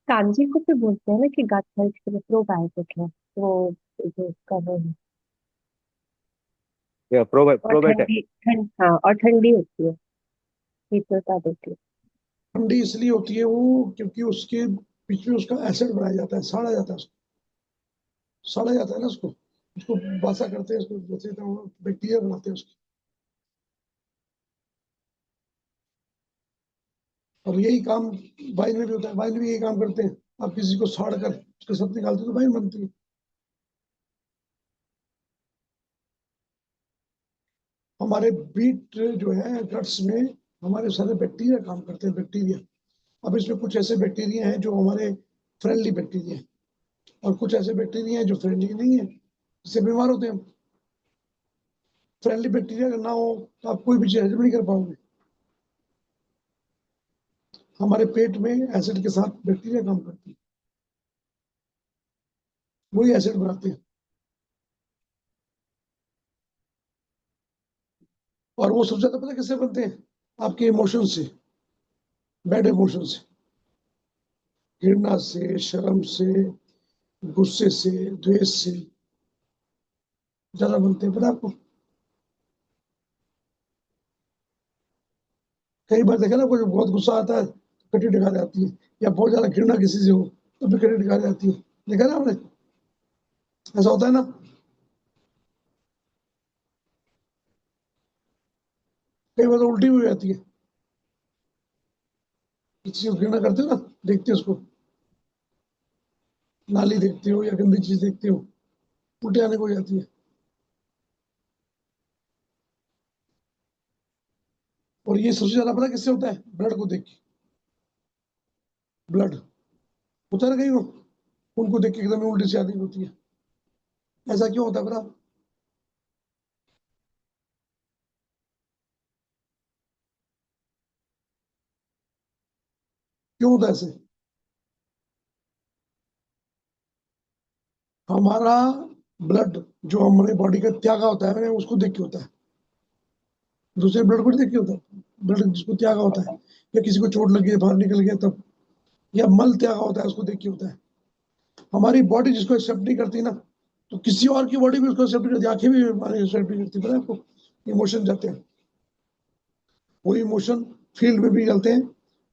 कांजी को भी बोलते हैं ना कि गट हेल्थ के लिए प्रोबायोटिक है, वो जो उसका वो है। या और प्रोबेट है। ठंडी ठंड, हाँ, और ठंडी होती है, शीतलता देती है। ठंडी इसलिए होती है वो क्योंकि उसके बीच में उसका एसिड बनाया जाता है, साड़ा जाता है उसको, साड़ा जाता है ना उसको, उसको बासा करते हैं, उसको बैक्टीरिया बनाते हैं उसकी। और यही काम वाइन में भी होता है, वाइन में यही काम करते हैं। आप किसी को साड़ कर उसके साथ निकालते हैं तो वाइन बनती है। हमारे बीट जो है गट्स में, हमारे सारे बैक्टीरिया काम करते हैं, बैक्टीरिया। अब इसमें कुछ ऐसे बैक्टीरिया हैं जो हमारे फ्रेंडली बैक्टीरिया हैं, और कुछ ऐसे बैक्टीरिया हैं जो फ्रेंडली नहीं है, इससे बीमार होते हैं हम। फ्रेंडली बैक्टीरिया अगर ना हो तो आप कोई भी चीज हजम नहीं कर पाओगे। हमारे पेट में एसिड के साथ बैक्टीरिया काम करती है, वही एसिड बनाते हैं, और वो सबसे ज्यादा पता किससे बनते हैं? आपके इमोशन से, बैड इमोशन से, घृणा से, शर्म से, गुस्से से, द्वेष से ज्यादा बनते हैं, पता है आपको? कई बार देखा ना, कोई बहुत गुस्सा आता है तो कटी दिखा जाती है, या बहुत ज्यादा घृणा किसी से हो तो भी कटी दिखा जाती है। देखा ना आपने? ऐसा होता है ना? कई बार तो उल्टी भी हो जाती है, किसी को घृणा करते हो ना, देखते हो उसको, नाली देखते हो या गंदी चीज देखते हो, उल्टी आने को हो जाती है। और ये सबसे ज्यादा पता किससे होता है? ब्लड को देख के। ब्लड होता है ना कहीं को, उनको देख के एकदम उल्टी सी आदमी होती है। ऐसा क्यों होता है पता? क्यों होता है ऐसे? हमारा ब्लड जो हमारे बॉडी का त्यागा होता है उसको देख के होता है, दूसरे ब्लड को देख के होता है। ब्लड जिसको त्यागा होता है, या किसी को चोट लगी है बाहर निकल गया तब, या मल त्यागा होता है उसको देख के होता है। हमारी बॉडी जिसको एक्सेप्ट नहीं करती ना, तो किसी और की बॉडी भी उसको एक्सेप्ट नहीं करती, आंखें भी हमारी एक्सेप्ट नहीं करती, पता है आपको? इमोशन जाते हैं, वो इमोशन फील्ड में भी चलते हैं,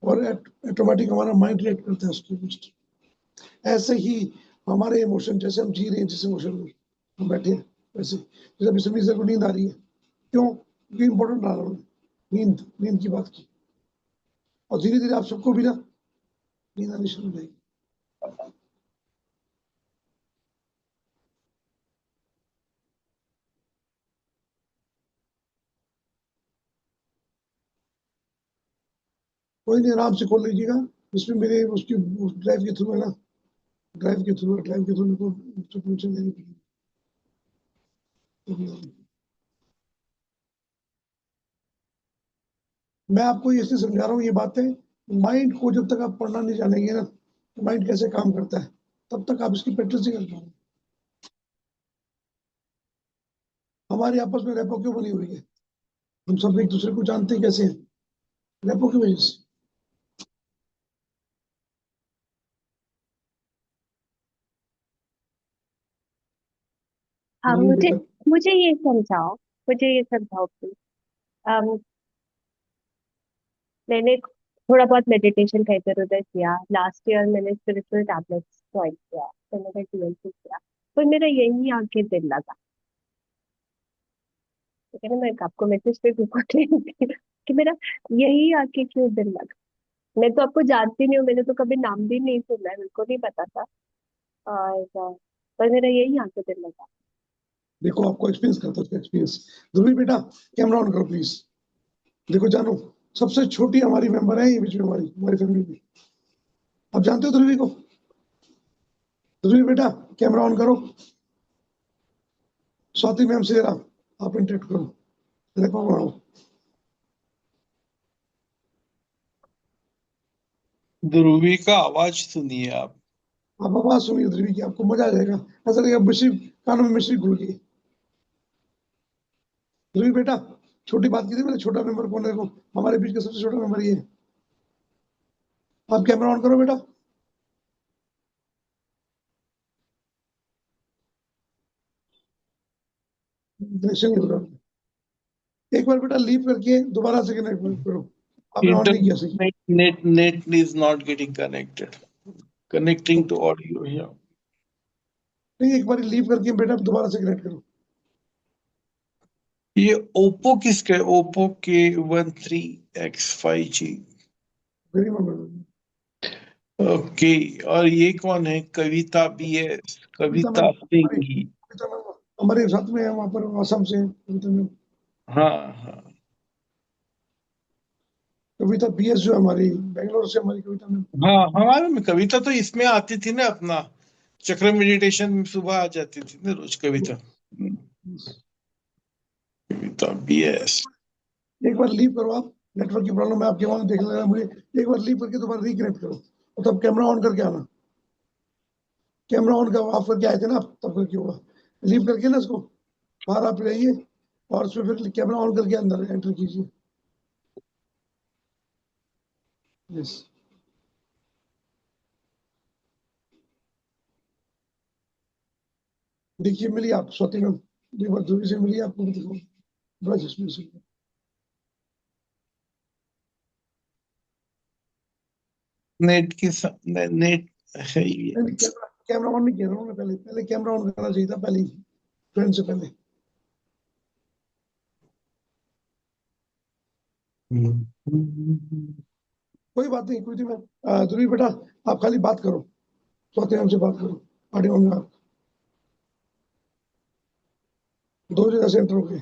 और ऑटोमेटिक हमारा माइंड रिएक्ट करता है उसके ऊपर। ऐसे ही हमारे इमोशन, जैसे हम जी रहे हैं जिस इमोशन में हम बैठे हैं, वैसे जैसे अभी समीर सर को नींद आ रही है, क्यों? क्योंकि इंपॉर्टेंट आ रहा है, नींद, नींद की बात की, और धीरे धीरे आप सबको भी ना नींद आनी शुरू हो जाएगी। कोई नहीं, आराम से खोल लीजिएगा। इसमें मेरे उसकी ड्राइव के थ्रू है ना, ड्राइव के थ्रू है, ड्राइव के थ्रू मेरे को परमिशन देनी पड़ेगी। मैं आपको इसलिए समझा रहा हूँ ये बातें, माइंड को जब तक आप पढ़ना नहीं जानेंगे ना, माइंड कैसे काम करता है, तब तक आप इसकी प्रैक्टिस नहीं कर पाओगे। हमारी आपस में रेपो क्यों बनी हुई है? हम सब एक दूसरे को जानते हैं कैसे हैं? रेपो की वजह से। हाँ, नहीं मुझे बेटा, मुझे ये समझाओ, मुझे ये समझाओ प्लीज। मैंने थोड़ा बहुत मेडिटेशन का इधर उधर किया, लास्ट ईयर मैंने स्पिरिचुअल टैबलेट्स ज्वाइन किया, फिर मैंने TLC किया, पर मेरा यही आके दिल लगा। ठीक है ना, मैं आपको मैसेज पे ग्रुप कि मेरा यही आके क्यों दिल लगा। मैं तो आपको जानती नहीं हूँ, मैंने तो कभी नाम भी नहीं सुना है, मेरे को नहीं पता था। और पर मेरा यही आके दिल लगा। देखो आपको एक्सपीरियंस करता है एक्सपीरियंस। ध्रुवी बेटा, कैमरा ऑन करो प्लीज। देखो जानो, सबसे छोटी हमारी मेंबर है ये बीच में, हमारी हमारी फैमिली में। आप जानते हो ध्रुवी को? ध्रुवी बेटा, कैमरा ऑन करो। स्वाति मैम से जरा आप इंटरेक्ट करो, रेपो बनाओ। ध्रुवी का आवाज सुनिए आप। आप आवाज सुनिए ध्रुवी की, आपको मजा आ जाएगा, ऐसा लगेगा मिश्री, कानों में मिश्री घुल गई। ध्रुवी बेटा, छोटी बात की थी मैंने, छोटा मेंबर कौन है? देखो हमारे बीच का सबसे छोटा मेंबर ये है। आप कैमरा ऑन करो बेटा। कनेक्शन नहीं हो रहा। एक बार बेटा लीव करके दोबारा से कनेक्ट करो, आपने ऑन नहीं किया सही। Internet is not getting connected. Connecting to audio here. नहीं, एक बार लीव करके बेटा दोबारा से कनेक्ट करो। ये ओप्पो किसका है? Oppo K13X5G। Very member okay, और ये कौन है? कविता BS, कविता मैम कविता सिंह। कविता मैम हमारे साथ में है, वहाँ पर आसाम से कविता मैम। हाँ हाँ। कविता BS जो हमारी बेंगलोर से, हमारी कविता मैम। हाँ हमारे में कविता तो इसमें आती थी ना अपना, चक्र मेडिटेशन सुबह आ जाती थी ना रोज कविता। कविता BS। एक बार लीव करो आप, नेटवर्क की प्रॉब्लम है आपके वहां, देख लेना मुझे। एक बार लीव करके दोबारा रिकनेक्ट करो, और तब कैमरा ऑन करके आना। कैमरा ऑन कर ऑफ करके आए थे ना आप, तब करके होगा। लीव करके ना इसको बाहर आप रहिए, और उसमें फिर कैमरा ऑन करके अंदर एंटर कीजिए। यस, देखिए मिली आप स्वाति में, एक बार दूरी से मिली आपको भी दिखाऊं, बड़ा चश्मे से। नेट नेट है ये। नहीं, कैमरा कैमरा ऑन नहीं किया था उन्होंने, पहले पहले कैमरा ऑन करना चाहिए था, पहले ही फ्रेंड से पहले। कोई बात नहीं, कोई नहीं। मैं ध्रुवी बेटा, आप खाली बात करो, स्वाति मैम से बात करो, ऑडियो में आप 2 जगह से एंटर हो गए।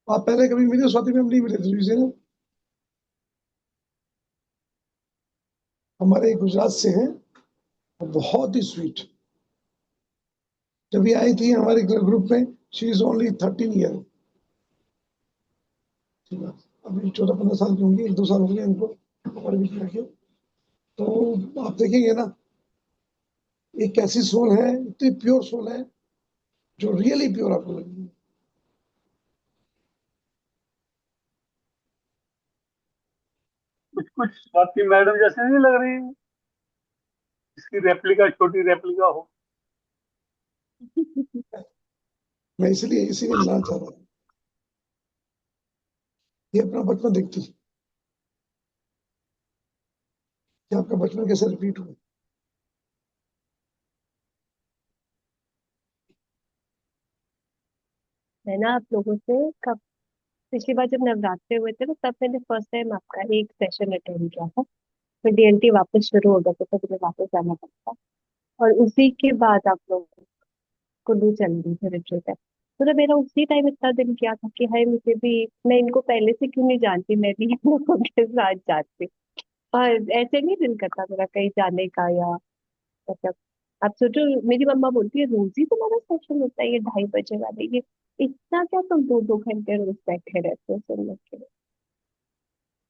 आप पहले कभी मिले स्वाति मैम? नहीं मिले ध्रुवी से ना? हमारे गुजरात से हैं, बहुत ही स्वीट। जब ये आई थी हमारे ग्रुप में, शी इज ओनली 13 ईयर। ठीक है, अभी 14-15 साल की होंगी, 1-2 साल हो गए इनको हमारे बीच में आके। तो आप देखेंगे ना, एक ऐसी सोल है, इतनी प्योर सोल है, जो रियली प्योर आपको लगेगी। कुछ कुछ स्वाति मैडम जैसे नहीं लग रही, इसकी रेप्लिका, छोटी रेप्लिका हो। मैं इसलिए इसीलिए मिलाना चाह रहा था, ये अपना बचपन देखती कि आपका बचपन कैसे रिपीट हुआ। मैं ना आप लोगों से कब, पिछली बार जब नवरात्रे हुए थे ना, तब मैंने फर्स्ट टाइम आपका एक सेशन अटेंड किया था। फिर DLT वापस शुरू हो गया था, तो मुझे वापस जाना पड़ता। और उसी के बाद आप लोग कुल्लू चल रही थी रिट्रीट है। तो ना मेरा उसी टाइम इतना दिल किया था कि हाय मुझे भी, मैं इनको पहले से क्यों नहीं जानती, मैं भी इन लोगों के साथ जाती। और ऐसे नहीं दिल करता मेरा कहीं जाने का, या मतलब आप सोचो, मेरी मम्मा बोलती है रोज ही तुम्हारा सेशन होता है ये 2:30 बजे वाले, ये इतना क्या तुम 2-2 घंटे रोज बैठे रहते हो सुनने के लिए?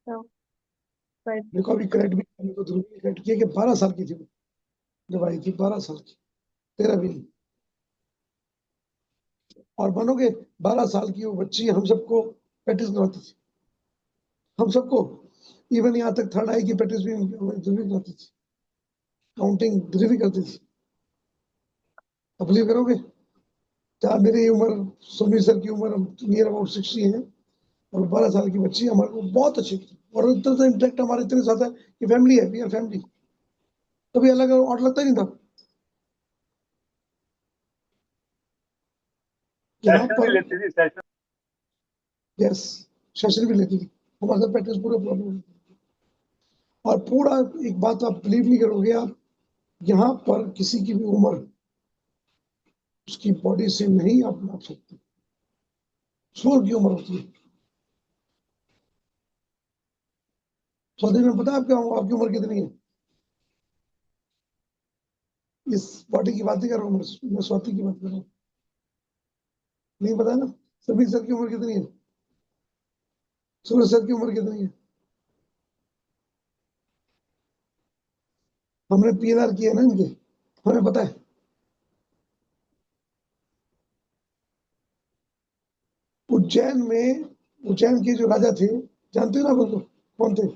तो पर देखो अभी करेक्ट भी, मैंने तो ध्रुवी ने करेक्ट किया कि 12 साल की थी वो जब आई थी, 12 साल की, 13 भी नहीं। और मानोगे, 12 साल की वो बच्ची हम सबको प्रैक्टिस करवाती थी, हम सबको। इवन यहाँ तक थर्ड आई की प्रैक्टिस भी ध्रुवी कराती थी, काउंटिंग ध्रुवी करती थी। अब बिलीव करोगे, क्या मेरी उम्र, सुनील सर की उम्र नियर अबाउट 60 है, और 12 साल की बच्ची हमारे को बहुत अच्छी थी। और इतना सा इंटरेक्ट हमारे इतने साथ है कि फैमिली है, वी आर फैमिली। कभी अलग और लगता ही नहीं था। यहाँ सेशन भी पर लेती थी, सेशन। यस, सेशन भी लेती थी हमारे साथ, प्रैक्टिस पूरे प्रॉब्लम। और पूरा, एक बात आप बिलीव नहीं करोगे आप, यहाँ पर किसी की भी उम्र उसकी बॉडी से नहीं आप नाप सकते, सोल की उम्र होती है। सौदे में पता है आपका, आपकी उम्र कितनी है? इस बॉडी की बात नहीं कर रहा हूँ मैं स्वाति की बात कर रहा हूँ। नहीं पता ना? सभी सर की उम्र कितनी है? सूरज सर की उम्र कितनी है? हमने PNR किया ना इनके, हमें पता है। उज्जैन में, उज्जैन के जो राजा थे, जानते हो ना आप उनको, कौन थे?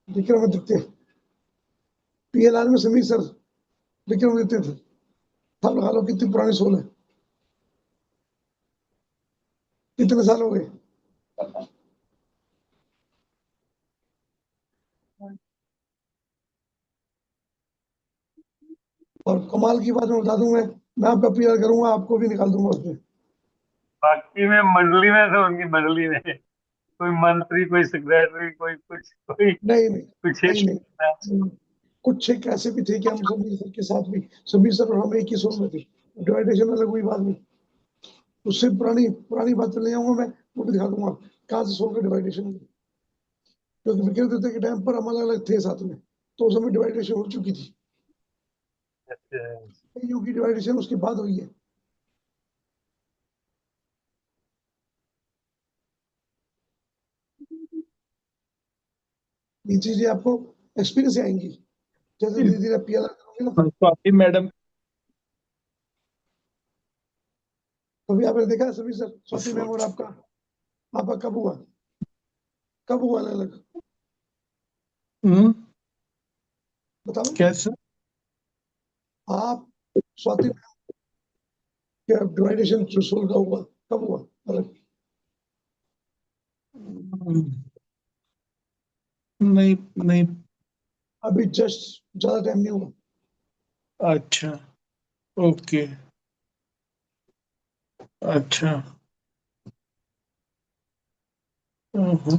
विक्रमादित्य। PNR में समीर सर विक्रमादित्य थे। सब लगा लो कितनी पुरानी सोल है, कितने साल हो गए। और कमाल की बात मैं बता दूं, मैं आपका PR करूंगा, आपको भी निकाल दूंगा उसमें। बाकी में मंडली में तो उनकी मंडली में कोई मंत्री, कोई सेक्रेटरी, कोई कुछ, कोई नहीं नहीं कुछ नहीं नहीं, कुछ एक ऐसे भी थे कि हम समीर सर के साथ भी, समीर सर और हम एक ही सोल में थे, डिवाइडेशन अलग हुई बाद में। उससे पुरानी पुरानी बात ले आऊंगा मैं, वो भी दिखा दूंगा कहाँ से सोल का डिवाइडेशन हुई। क्योंकि विक्रम दत्त के टाइम पर हम अलग अलग थे साथ में, तो उस समय डिवाइडेशन हो चुकी थी। यू की डिवाइडेशन उसके बाद हुई है। ये चीजें आपको एक्सपीरियंस से आएंगी जैसे धीरे धीरे आप पीएलआर करोगे ना। स्वाति मैडम, कभी आपने देखा है समीर सर, स्वाति मैम और आपका कब हुआ अलग अलग, बताओ। कैसे? आप स्वाति मैम डिवाइडेशन सोल का हुआ कब हुआ अलग? नहीं नहीं। अभी जस्ट ज्यादा टाइम नहीं हुआ। अच्छा, ओके, अच्छा। हम्म।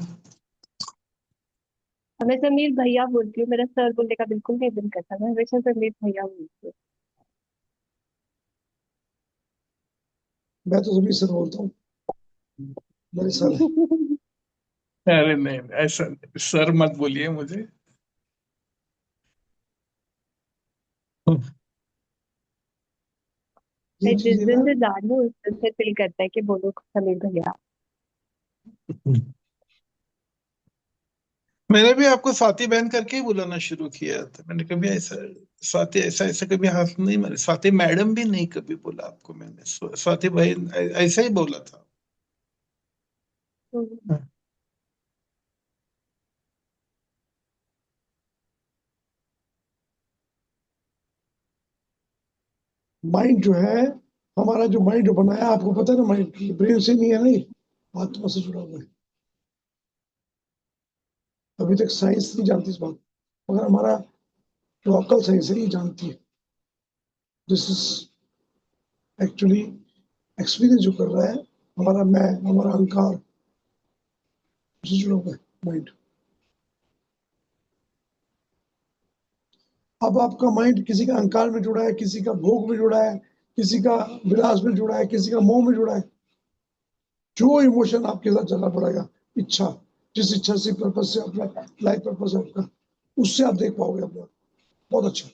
मैं समीर भैया बोलती हूँ, मेरा सर बोलने का बिल्कुल नहीं दिल करता, मैं हमेशा समीर भैया बोलती हूँ। मैं तो सभी सर बोलता हूँ, मेरे सर है। अरे नहीं, ऐसा नहीं, सर मत बोलिए मुझे। ये मैं जिस चीजें दिन ना, से जानू उस दिन से दिल करता है कि बोलो समीर भैया। मैंने भी आपको स्वाति बहन करके ही बुलाना शुरू किया था। मैंने कभी ऐसा स्वाति ऐसा ऐसा कभी हाथ नहीं मारे, स्वाति मैडम भी नहीं कभी बोला आपको मैंने, स्वाति बहन ऐसा ही बोला था। हम्म। माइंड जो है, हमारा जो माइंड जो बनाया आपको पता है ना, माइंड ब्रेन से नहीं है ना, ये आत्मा से जुड़ा हुआ है। अभी तक साइंस नहीं जानती इस बात, मगर हमारा जो अकल साइंस है ये जानती है। दिस इज एक्चुअली एक्सपीरियंस जो कर रहा है हमारा मैं, हमारा अहंकार से जुड़ा हुआ है माइंड। अब आपका माइंड किसी का अहंकार में जुड़ा है, किसी का भोग में जुड़ा है, किसी का विलास में जुड़ा है, किसी का मोह में जुड़ा है। जो इमोशन आपके साथ चलना पड़ेगा, इच्छा, जिस इच्छा से पर्पज से अपना लाइफ पर्पज है आपका, उससे आप देख पाओगे अपने आप। बहुत अच्छा।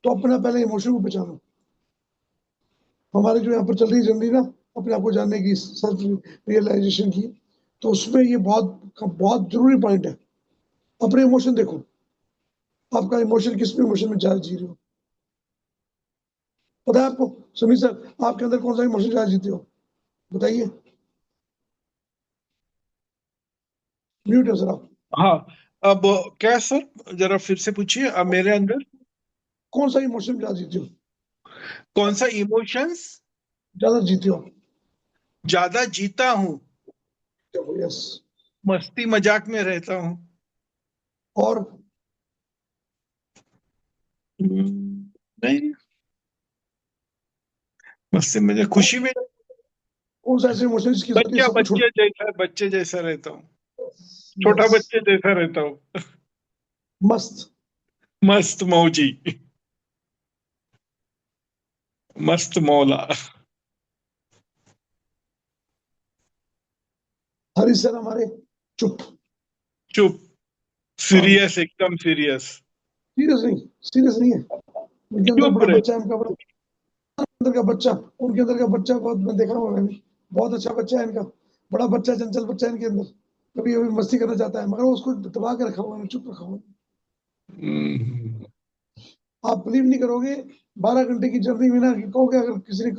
तो अपना पहले इमोशन को पहचानो। हमारे जो यहाँ पर चल रही जर्नी ना, अपने आप को जानने की, सेल्फ रियलाइजेशन की, तो उसमें ये बहुत बहुत जरूरी पॉइंट है। अपने इमोशन देखो, आपका इमोशन किस इमोशन में ज्यादा जी रहे हो। पता है आपको समीर सर, आपके अंदर कौन सा इमोशन ज्यादा जीते हो, बताइए। म्यूट है सर आप। हाँ, अब क्या सर, जरा फिर से पूछिए। अब मेरे अंदर कौन सा इमोशन ज्यादा जीते हो, कौन सा इमोशंस ज्यादा जीते हो? ज्यादा जीता हूँ? देखो, यस। मस्ती मजाक में रहता हूँ। और नहीं, मस्ती मजाक, खुशी में कौन सा ऐसे इमोशन जिसके जरिए सब कुछ बच्चे जैसा रहता हूँ, छोटा यस, बच्चे जैसा रहता हूँ। मस्त। मस्त मौजी, मस्त मौला। हरी सर हमारे चुप। चुप, हाँ, सीरियस, एकदम सीरियस। सीरियस नहीं, सीरियस नहीं है। उनके अंदर चुप बड़ा रहे। बच्चा है, उनका बड़ा अंदर का बच्चा, उनके अंदर का बच्चा बहुत मैं देखा हुआ मैंने, बहुत अच्छा बच्चा है इनका, बड़ा बच्चा, चंचल बच्चा है इनके अंदर। कभी कभी मस्ती करना चाहता है, मगर उसको दबा के रखा हुआ है, चुप रखा हुआ है। हम्म। आप बिलीव नहीं करोगे, 12 घंटे की जर्नी में ना, कहोगे अगर किसी ने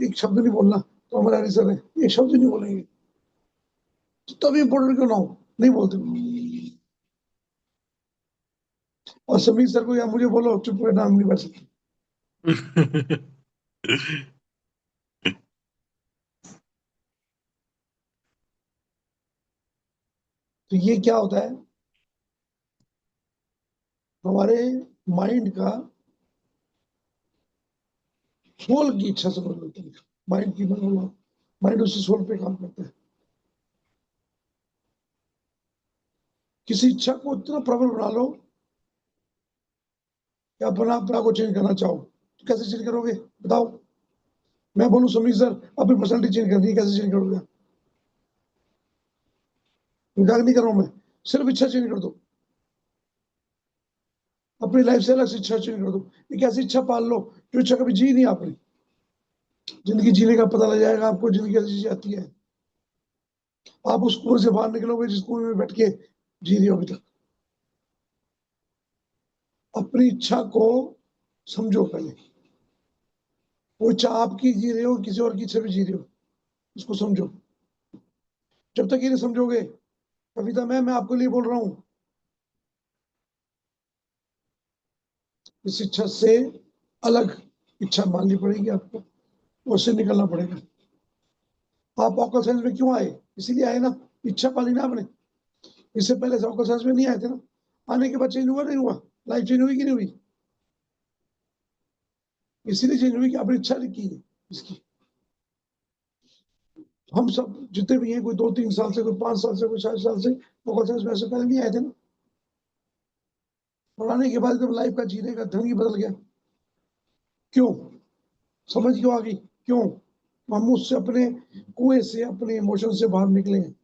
एक शब्द नहीं बोलना, तो हमारे हरी सर है एक शब्द नहीं बोलेंगे, तो तभी इम्पोर्टेंट क्यों ना हो, नहीं बोलते। और समीर सर को या मुझे बोलो चुप रहना, हम नहीं बैठ सकते। तो ये क्या होता है, हमारे माइंड का सोल की इच्छा से बदलता है, माइंड की बनना, माइंड उसी सोल पे काम करता है। किसी इच्छा को इतना प्रबल बना लो कि अपना अपना को चेंज करना चाहो, तो कैसे चेंज करोगे बताओ? मैं बोलूं समीर सर अपनी पर्सनैलिटी चेंज करनी है, कैसे चेंज करोगे? मजाक नहीं कर रहा हूं मैं, सिर्फ इच्छा चेंज कर दो, अपनी लाइफ से अलग से इच्छा चेंज कर दो। एक ऐसी इच्छा पाल लो जो इच्छा कभी जी नहीं आपने। जिंदगी जीने का पता लग जाएगा आपको, जिंदगी कैसी चीज आती है। आप उस कुएं से बाहर निकलोगे जिस कुएं में बैठ के जी रही हो अभी तक। अपनी इच्छा को समझो पहले, वो इच्छा आपकी जी रहे हो, किसी और की इच्छा भी जी रहे हो, इसको समझो। जब तक ये नहीं समझोगे, कविता मैं आपके लिए बोल रहा हूं, इस इच्छा से अलग इच्छा माननी पड़ेगी आपको, उससे निकलना पड़ेगा। आप ऑकल साइंस में क्यों आए? इसीलिए आए ना, इच्छा पाली ना आपने। इससे पहले ऑकल साइंस में नहीं आए थे ना। आने के बाद चेंज हुआ नहीं हुआ? लाइफ चेंज हुई कि नहीं हुई? इसीलिए चेंज हुई कि आपने इच्छा नहीं की है इसकी। हम सब जितने भी हैं, कोई 2-3 साल से, कोई 5 साल से, कोई 7 साल से ऑकल साइंस में, ऐसे पहले नहीं आए थे ना। और आने के बाद जब लाइफ का जीने का ढंग ही बदल गया। क्यों? समझ क्यों आ गई? क्यों? हम उससे अपने कुएं से, अपने इमोशन से बाहर निकले हैं।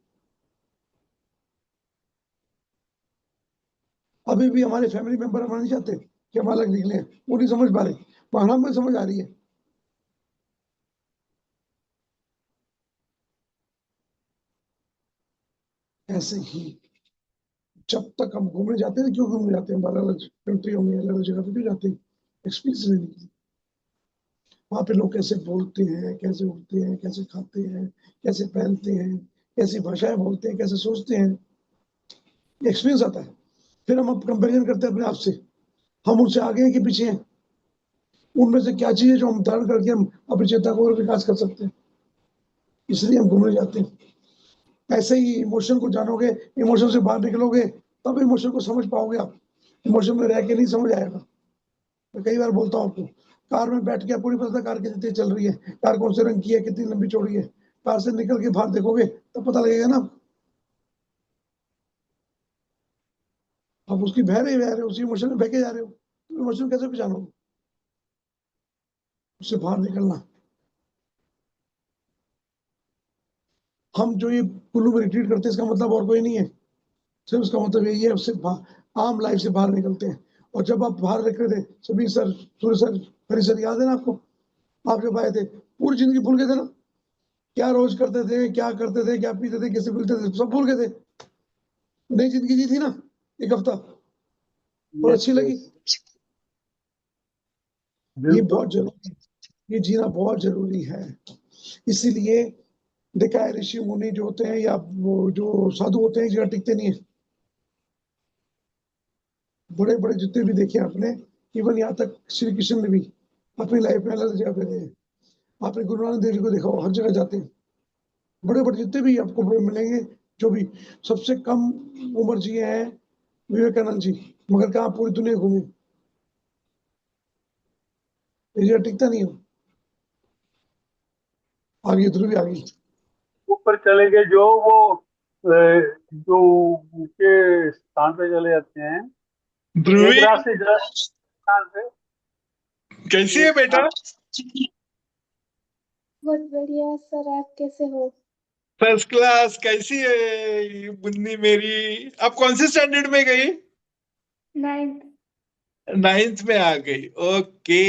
अभी भी हमारे फैमिली मेंबर हमारे नहीं चाहते कि हम अलग निकले हैं, वो नहीं समझ पा रहे, पर हमें समझ आ रही है। ऐसे ही जब तक हम घूमने जाते हैं, क्यों घूमने जाते हैं? अलग अलग कंट्रियों में, अलग अलग जगह पे क्यों जाते हैं? एक्सपीरियंस लेने के लिए। वहां पे लोग कैसे बोलते हैं, कैसे उठते हैं, कैसे खाते हैं, कैसे पहनते हैं, कैसी भाषाएं बोलते हैं, कैसे सोचते हैं, एक्सपीरियंस आता है। फिर हम कंपेरिजन करते हैं अपने आप से, हम उनसे आगे हैं कि पीछे हैं, उनमें से क्या चीज है जो हम धारण करके हम अपनी चेतना को और विकास कर सकते हैं। इसलिए हम घूमने जाते हैं। ऐसे ही इमोशन को जानोगे, इमोशन से बाहर निकलोगे, तब इमोशन को समझ पाओगे आप। इमोशन में रह के नहीं समझ आएगा। मैं कई बार बोलता हूँ आपको, कार में बैठ के आपको नहीं पता कार कितनी तेज चल रही है, कार कौन से रंग की है, कितनी लंबी चौड़ी है। कार से निकल के बाहर देखोगे तब पता लगेगा ना। आप उसकी बह रहे हो, उसी इमोशन में बह के जा रहे हो, तो इमोशन कैसे पहचानोगे? उससे बाहर निकलना। हम जो ये कुल्लू में रिट्रीट करते हैं, इसका मतलब और कोई नहीं है। सिर्फ उसका मतलब यही है, उससे आम लाइफ से बाहर निकलते हैं। और जब आप बाहर निकले थे, सभी सर, सूर्य सर, हरी सर, याद है ना आपको? आप जब आए थे, पूरी जिंदगी भूल गए थे ना? क्या रोज करते थे, क्या करते थे, क्या पीते थे, कैसे मिलते थे, सब भूल गए थे। नई जिंदगी जी थी ना एक हफ्ता, और यस अच्छी लगी। यस ये बिल्कुल बहुत जरूरी है, ये जीना बहुत जरूरी है। इसीलिए देखा है, ऋषि मुनि जो होते हैं या वो जो साधु होते हैं, एक जगह टिकते नहीं है। बड़े बड़े जितने भी देखे आपने, इवन यहाँ तक श्री कृष्ण ने भी अपनी लाइफ में अलग जगह पे गए। आपने गुरु नानक देव जी को देखा हो, हर जगह जाते हैं। बड़े बड़े जितने भी आपको मिलेंगे, जो भी सबसे कम उम्र जिए हैं विवेकानंद जी, मगर कहा पूरी दुनिया घूमे। ये जगह टिकता नहीं हो। आगे ध्रुव भी आ गई। ऊपर चले गए जो वो जो ऊंचे स्थान पे चले जाते हैं, ध्रुवी, एक रात से 10 स्थान से कैसी है एक बेटा? स्थान। बहुत बढ़िया सर, आप कैसे हो? First class. कैसी है बुन्नी मेरी? आप कौन से स्टैंडर्ड में गई? 9th। 9th में आ गई। Okay,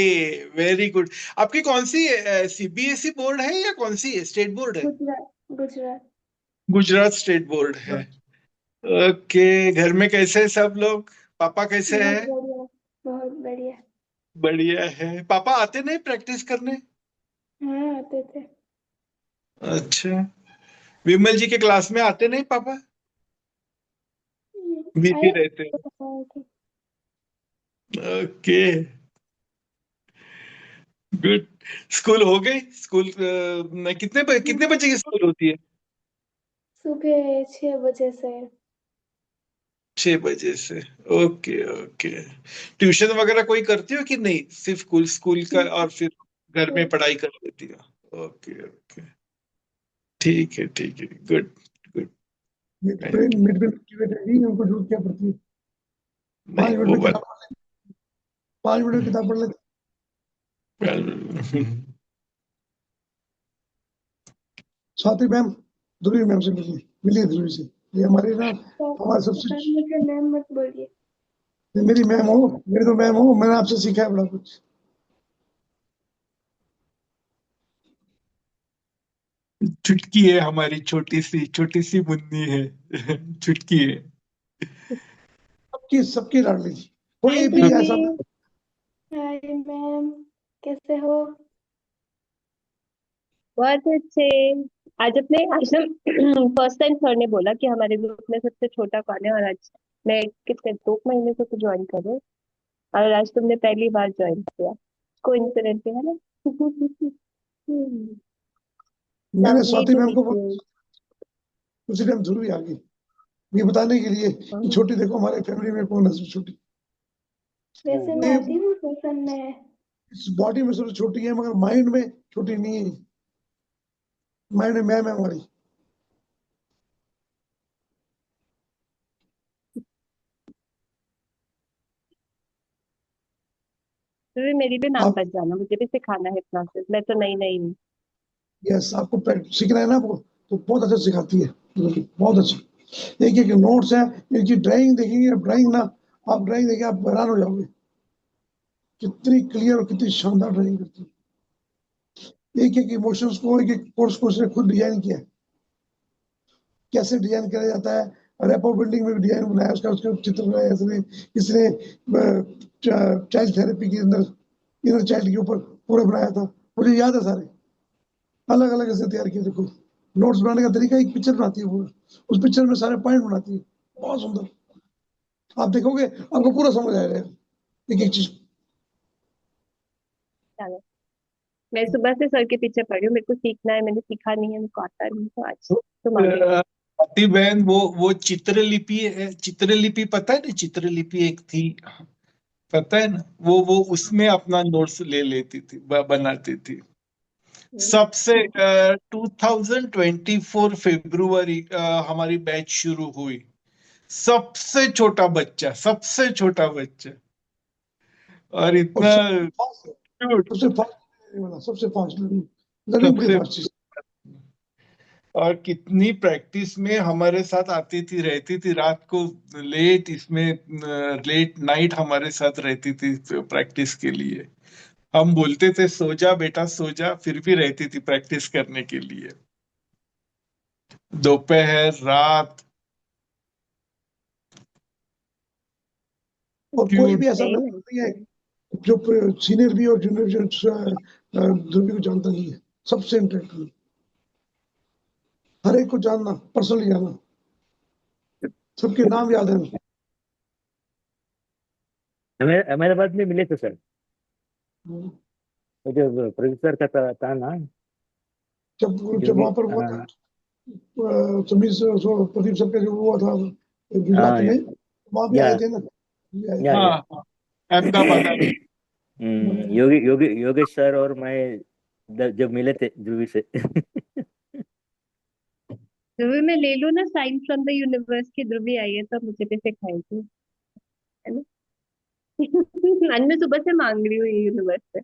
very good. आपकी कौन सी सीबीएसई बोर्ड है या कौन सी स्टेट बोर्ड है? गुजरात। गुजरात। गुजरात स्टेट बोर्ड है। ओके, घर में कैसे हैं सब लोग? पापा कैसे बहुत हैं? बढ़िया। बहुत बढ़िया। बढ़िया है। पापा आते नहीं प्रैक्टिस करने? हाँ, आते थे। अच्छा, विमल जी के क्लास में आते नहीं पापा? बिजी आए रहते तो हैं। आए थे। Okay, good. स्कूल हो गई? स्कूल कितने बजे की स्कूल होती है? सुबह 6 बजे से। 6 बजे से। Okay okay. ट्यूशन वगैरह कोई करती हो कि नहीं, सिर्फ स्कूल स्कूल का, और फिर घर में पढ़ाई कर लेती हो? Okay okay. ठीक है, गुड गुड। मिड में मोटिवेट रहेगी, उनको जरूरत क्या पड़ती है? 5 नहीं मिनट वो में बात किताब पढ़ लेते, 5 मिनट में किताब पढ़ लेते। स्वाति मैम ध्रुवी मैम से मिली है ध्रुवी से। ये हमारी ना, हमारे सबसे, सर मुझे मैम मत बोलिए। मेरी मैम हो, मेरी तो मैम हो, मैंने आपसे सीखा है बड़ा कुछ। चुटकी है, हमारी छोटी सी मुन्नी है। चुटकी है। सबकी सबकी लाडली थी, कोई हाय भी सब ऐसा दीदी, हाय मैम, कैसे हो? बहुत अच्छे। आज हम फर्स्ट टाइम सर ने बोला कि हमारे ग्रुप में सबसे छोटा कौन है, और आज मैं कितने 2 महीने से तो ज्वाइन कर रही हूँ, और आज तुमने पहली बार ज्वाइन किया। कोइंसिडेंस है ना? मैंने lovely Swati to ma'am meet को यू। उसी टाइम ध्रुवी आ गई ये बताने के लिए कि छोटी देखो हमारे फैमिली में कौन है सबसे छोटी। वैसे मैं ये आती हूँ सेशन में। इस बॉडी में सबसे छोटी है, मगर माइंड में छोटी नहीं है। माइंड में मैम है हमारी। तो भी मेरी भी नाम आप, बच जाना, मुझे भी सिखाना है क्लासेस, मैं तो नई नई हूँ। यस, आपको सीखना है ना आपको, तो बहुत अच्छा सिखाती है, बहुत अच्छा। एक एक नोट्स है, इनकी ड्राइंग देखेंगे आप, ड्राइंग ना, आप ड्राइंग देखें आप हैरान हो जाओगे, कितनी क्लियर और कितनी शानदार ड्राइंग करती है। एक एक इमोशंस को, एक एक कोर्स को उसने खुद डिजाइन किया है। कैसे डिजाइन किया जाता है, रेपो बिल्डिंग में डिजाइन बनाया उसका, उसका चित्र बनाया इसने। इसने चाइल्ड थेरेपी के अंदर इनर चाइल्ड के ऊपर पूरा बनाया था, मुझे याद है सारे, अलग अलग ऐसे तैयार किए। देखो नोट्स बनाने का तरीका, एक पिक्चर बनाती है पूरा, उस पिक्चर में सारे पॉइंट बनाती है, बहुत सुंदर। आप देखोगे आपको पूरा समझ आएगा एक एक चीज। चलो, मैं सुबह से सर के पीछे पड़ी हूँ, मेरे को सीखना है, मैंने सीखा नहीं है, मेरे को आता नहीं, तो आज तुम आ गए। स्वाति बहन, वो चित्रलिपि है, चित्रलिपि पता है ना, चित्रलिपि एक थी, पता है ना, वो उसमें अपना नोट्स ले लेती थी, बनाती थी। सबसे 2024 फरवरी हमारी बैच शुरू हुई। सबसे छोटा बच्चा, और और इतना क्यूट। सबसे फास्ट, सबसे फास्ट लर्निंग बड़ी सबसे फास्ट चीज। और कितनी प्रैक्टिस में हमारे साथ आती थी, रहती थी रात को, लेट नाइट हमारे साथ रहती थी प्रैक्टिस के लिए। हम बोलते थे सो जा बेटा सो जा, फिर भी रहती थी प्रैक्टिस करने के लिए, दोपहर रात। और कोई क्यूट। भी ऐसा सही बंदा है। नहीं है जो सीनियर भी और जूनियर ध्रुवी को जानता नहीं है, सबसे इंटरेक्ट, हर एक को जानना, पर्सनली जानना, सबके नाम याद है। हमें अहमदाबाद में मिले थे सर, वो जो प्रोफेसर का था ना, जब जो जब भी। वहां पर वो था, हाँ समीर प्रदीप सर का जो हुआ था गुजरात हाँ में, वहां भी या आए थे ना, भी आए थे। या हाँ हाँ, अहमदाबाद। योगेश सर और मैं जब मिले थे ध्रुवी से। ध्रुवी मैं ले लूँ ना साइन फ्रॉम द यूनिवर्स की ध्रुवी आई है, तो मुझे भी सिखाएगी, है ना? आज मैं सुबह से मांग रही हूँ ये यूनिवर्स से।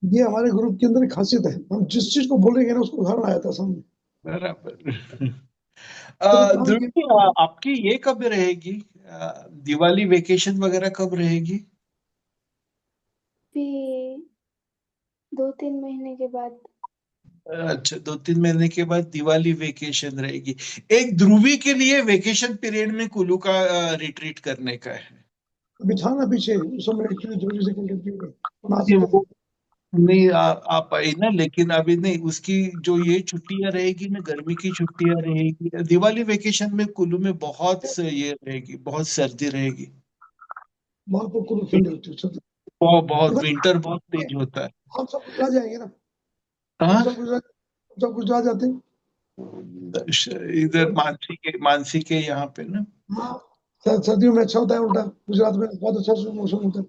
ये हमारे ग्रुप के अंदर एक खासियत है, हम जिस चीज को बोलेंगे ना उसको उदाहरण आया था सामने। बराबर। कभी काम किया, ध्रुव, आपकी ये कब रहेगी, दिवाली वेकेशन वगैरह कब रहेगी? भी 2-3 महीने के बाद। अच्छा, 2-3 महीने के बाद दिवाली वेकेशन रहेगी। एक ध्रुवी के लिए वेकेशन पीरियड में कुल्लू का रिट्रीट करने का है। अभी था ना पीछे उस समय, एक्चुअली जरूरी से कंटिन्यू में बना ये सकते थे। वो नहीं आ पाई ना, लेकिन अभी नहीं, उसकी जो ये छुट्टियां रहेगी ना, गर्मी की छुट्टियां रहेगी, दिवाली वेकेशन में कुल्लू में ये रहेगी, बहुत सर्दी रहेगी। वहां पर कुछ ठंडी होती है, छत- बहुत उधर विंटर बहुत तेज होता है। हम सब गुजरा जाएंगे ना, हम हाँ, सब गुजरा, सब गुजरा जाते हैं। इधर मानसी के यहाँ पे ना। हाँ, सर्दियों में अच्छा होता है, उल्टा गुजरात में बहुत अच्छा मौसम होता है।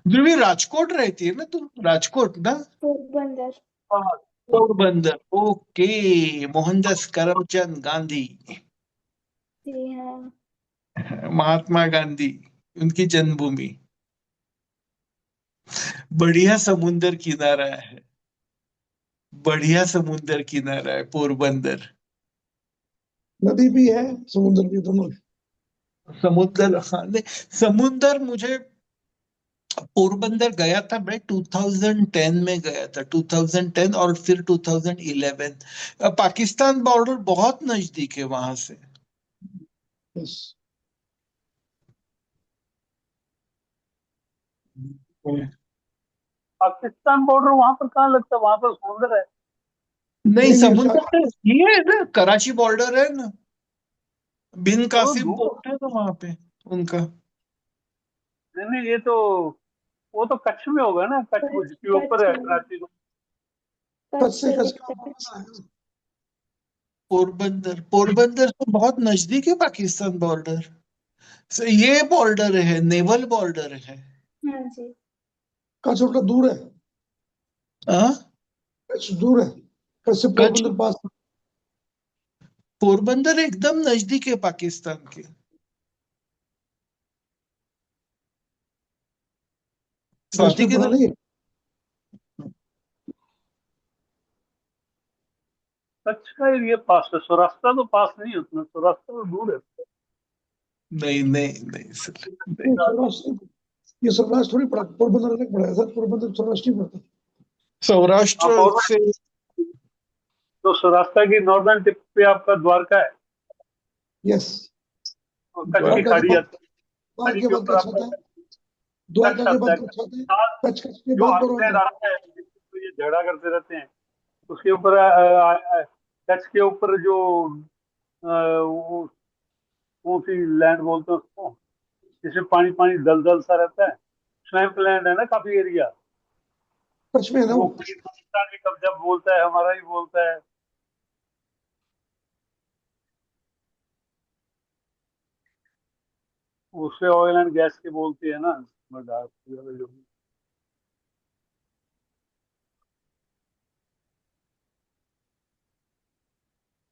ध्रुवी राजकोट रहती है ना तुम? राजकोट ना? पोरबंदर। हाँ, पोरबंदर। ओके। मोहनदास करमचंद गांधी, जी हाँ। महात्मा गांधी, उनकी जन्मभूमि। बढ़िया समुंदर किनारा है, बढ़िया समुंदर किनारा है पोरबंदर। नदी भी है, समुद्र भी, दोनों है। समुंदर, हाँ नहीं, समुंदर मुझे, पोरबंदर गया था मैं 2010 में गया था, 2010 और फिर 2011। पाकिस्तान बॉर्डर बहुत नजदीक है वहां से। यस। पाकिस्तान बॉर्डर वहां पर कहाँ लगता है? वहां पर समुद्र है। नहीं, नहीं, समुंदर तो ये है ना, कराची बॉर्डर है ना, बिन तो कासिम दूर। पोर्ट है ना वहां पे उनका। नहीं नहीं, ये तो वो तो कच्छ में होगा ना, कच्छ के ऊपर है कच्छ में। कराची तो। कच्छ से कच्छ दिखता है। पोरबंदर, पोरबंदर से बहुत नजदीक है पाकिस्तान बॉर्डर से। ये बॉर्डर है, नेवल बॉर्डर है। हाँ जी। कच्छ थोड़ा दूर है, हाँ, कच्छ दूर है, कच्छ से कच्छ, पोरबंदर पास। पोरबंदर एकदम नजदीक है पाकिस्तान के। स्वाति नेशनल के बना तरफ। नहीं है। कच्छ का एरिया पास है, सौराष्ट्र तो पास नहीं है उतना, सौराष्ट्र तो दूर है। नहीं नहीं नहीं सर, नहीं। नहीं, सौराष्ट्र, ये सौराष्ट्र थोड़ी पड़ा, पोरबंदर अलग पड़ा है सर, पोरबंदर सौराष्ट्र ही पड़ता है। सौराष्ट्र आप से तो सौराष्ट्र की नॉर्दर्न टिप पे आपका द्वारका है, यस। और कच्छ की द्वारका के खाड़ी बाद, आती है, द्वारका खाड़ी के के बाद ऊपर कच्छ आपका आता है, कच्छ द्वारका के आता बाद है। कच्छ आता है, साथ कच्छ कच्छ के जो बाद अगले पोरबंदर। रास्ता है जिसको ये झगड़ा करते रहते हैं, उसके ऊपर कच्छ के ऊपर जो वो कौन सी लैंड बोलते हैं उसको, जिसमें पानी पानी दलदल सा रहता है, स्वैम्प लैंड है ना काफी एरिया। कच्छ में है ना वो वो। पाकिस्तान भी कब्जा बोलता है, हमारा ही बोलता है। उससे ऑयल एंड गैस के बोलते हैं ना, मर्दार जो।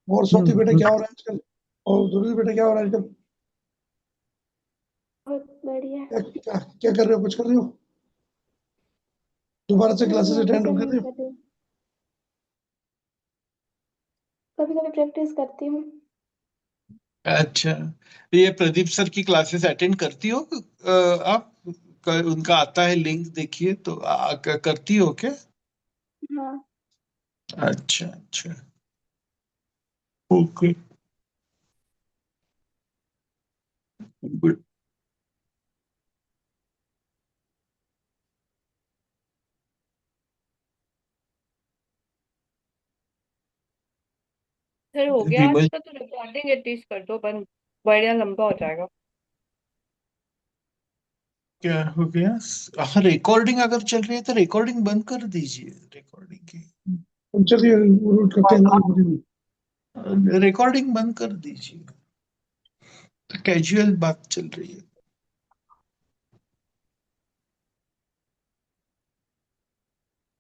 और स्वाति बेटा क्या हो रहा है आजकल? और ध्रुवी बेटा क्या हो रहा है आजकल? बहुत बढ़िया। क्या कर रहे हो, कुछ कर रहे हो? दोबारा से क्लासेस नहीं, अभी अटेंड तो कर नहीं रहे हो? कर रही। कभी कभी प्रैक्टिस करती हूँ। अच्छा, ये प्रदीप सर की क्लासेस अटेंड करती हो आप? उनका आता है लिंक, देखिए तो करती हो क्या? हाँ। अच्छा अच्छा, ओके, गुड। फिर हो गया आज विमल, का, तो रिकॉर्डिंग एटलीस्ट कर दो बंद, बढ़िया लंबा हो जाएगा। क्या हो गया? हाँ, रिकॉर्डिंग अगर चल रही है तो रिकॉर्डिंग बंद कर दीजिए, रिकॉर्डिंग की तो चलिए रूट करते हैं ना। रिकॉर्डिंग बंद कर दीजिए, कैजुअल बात चल रही है।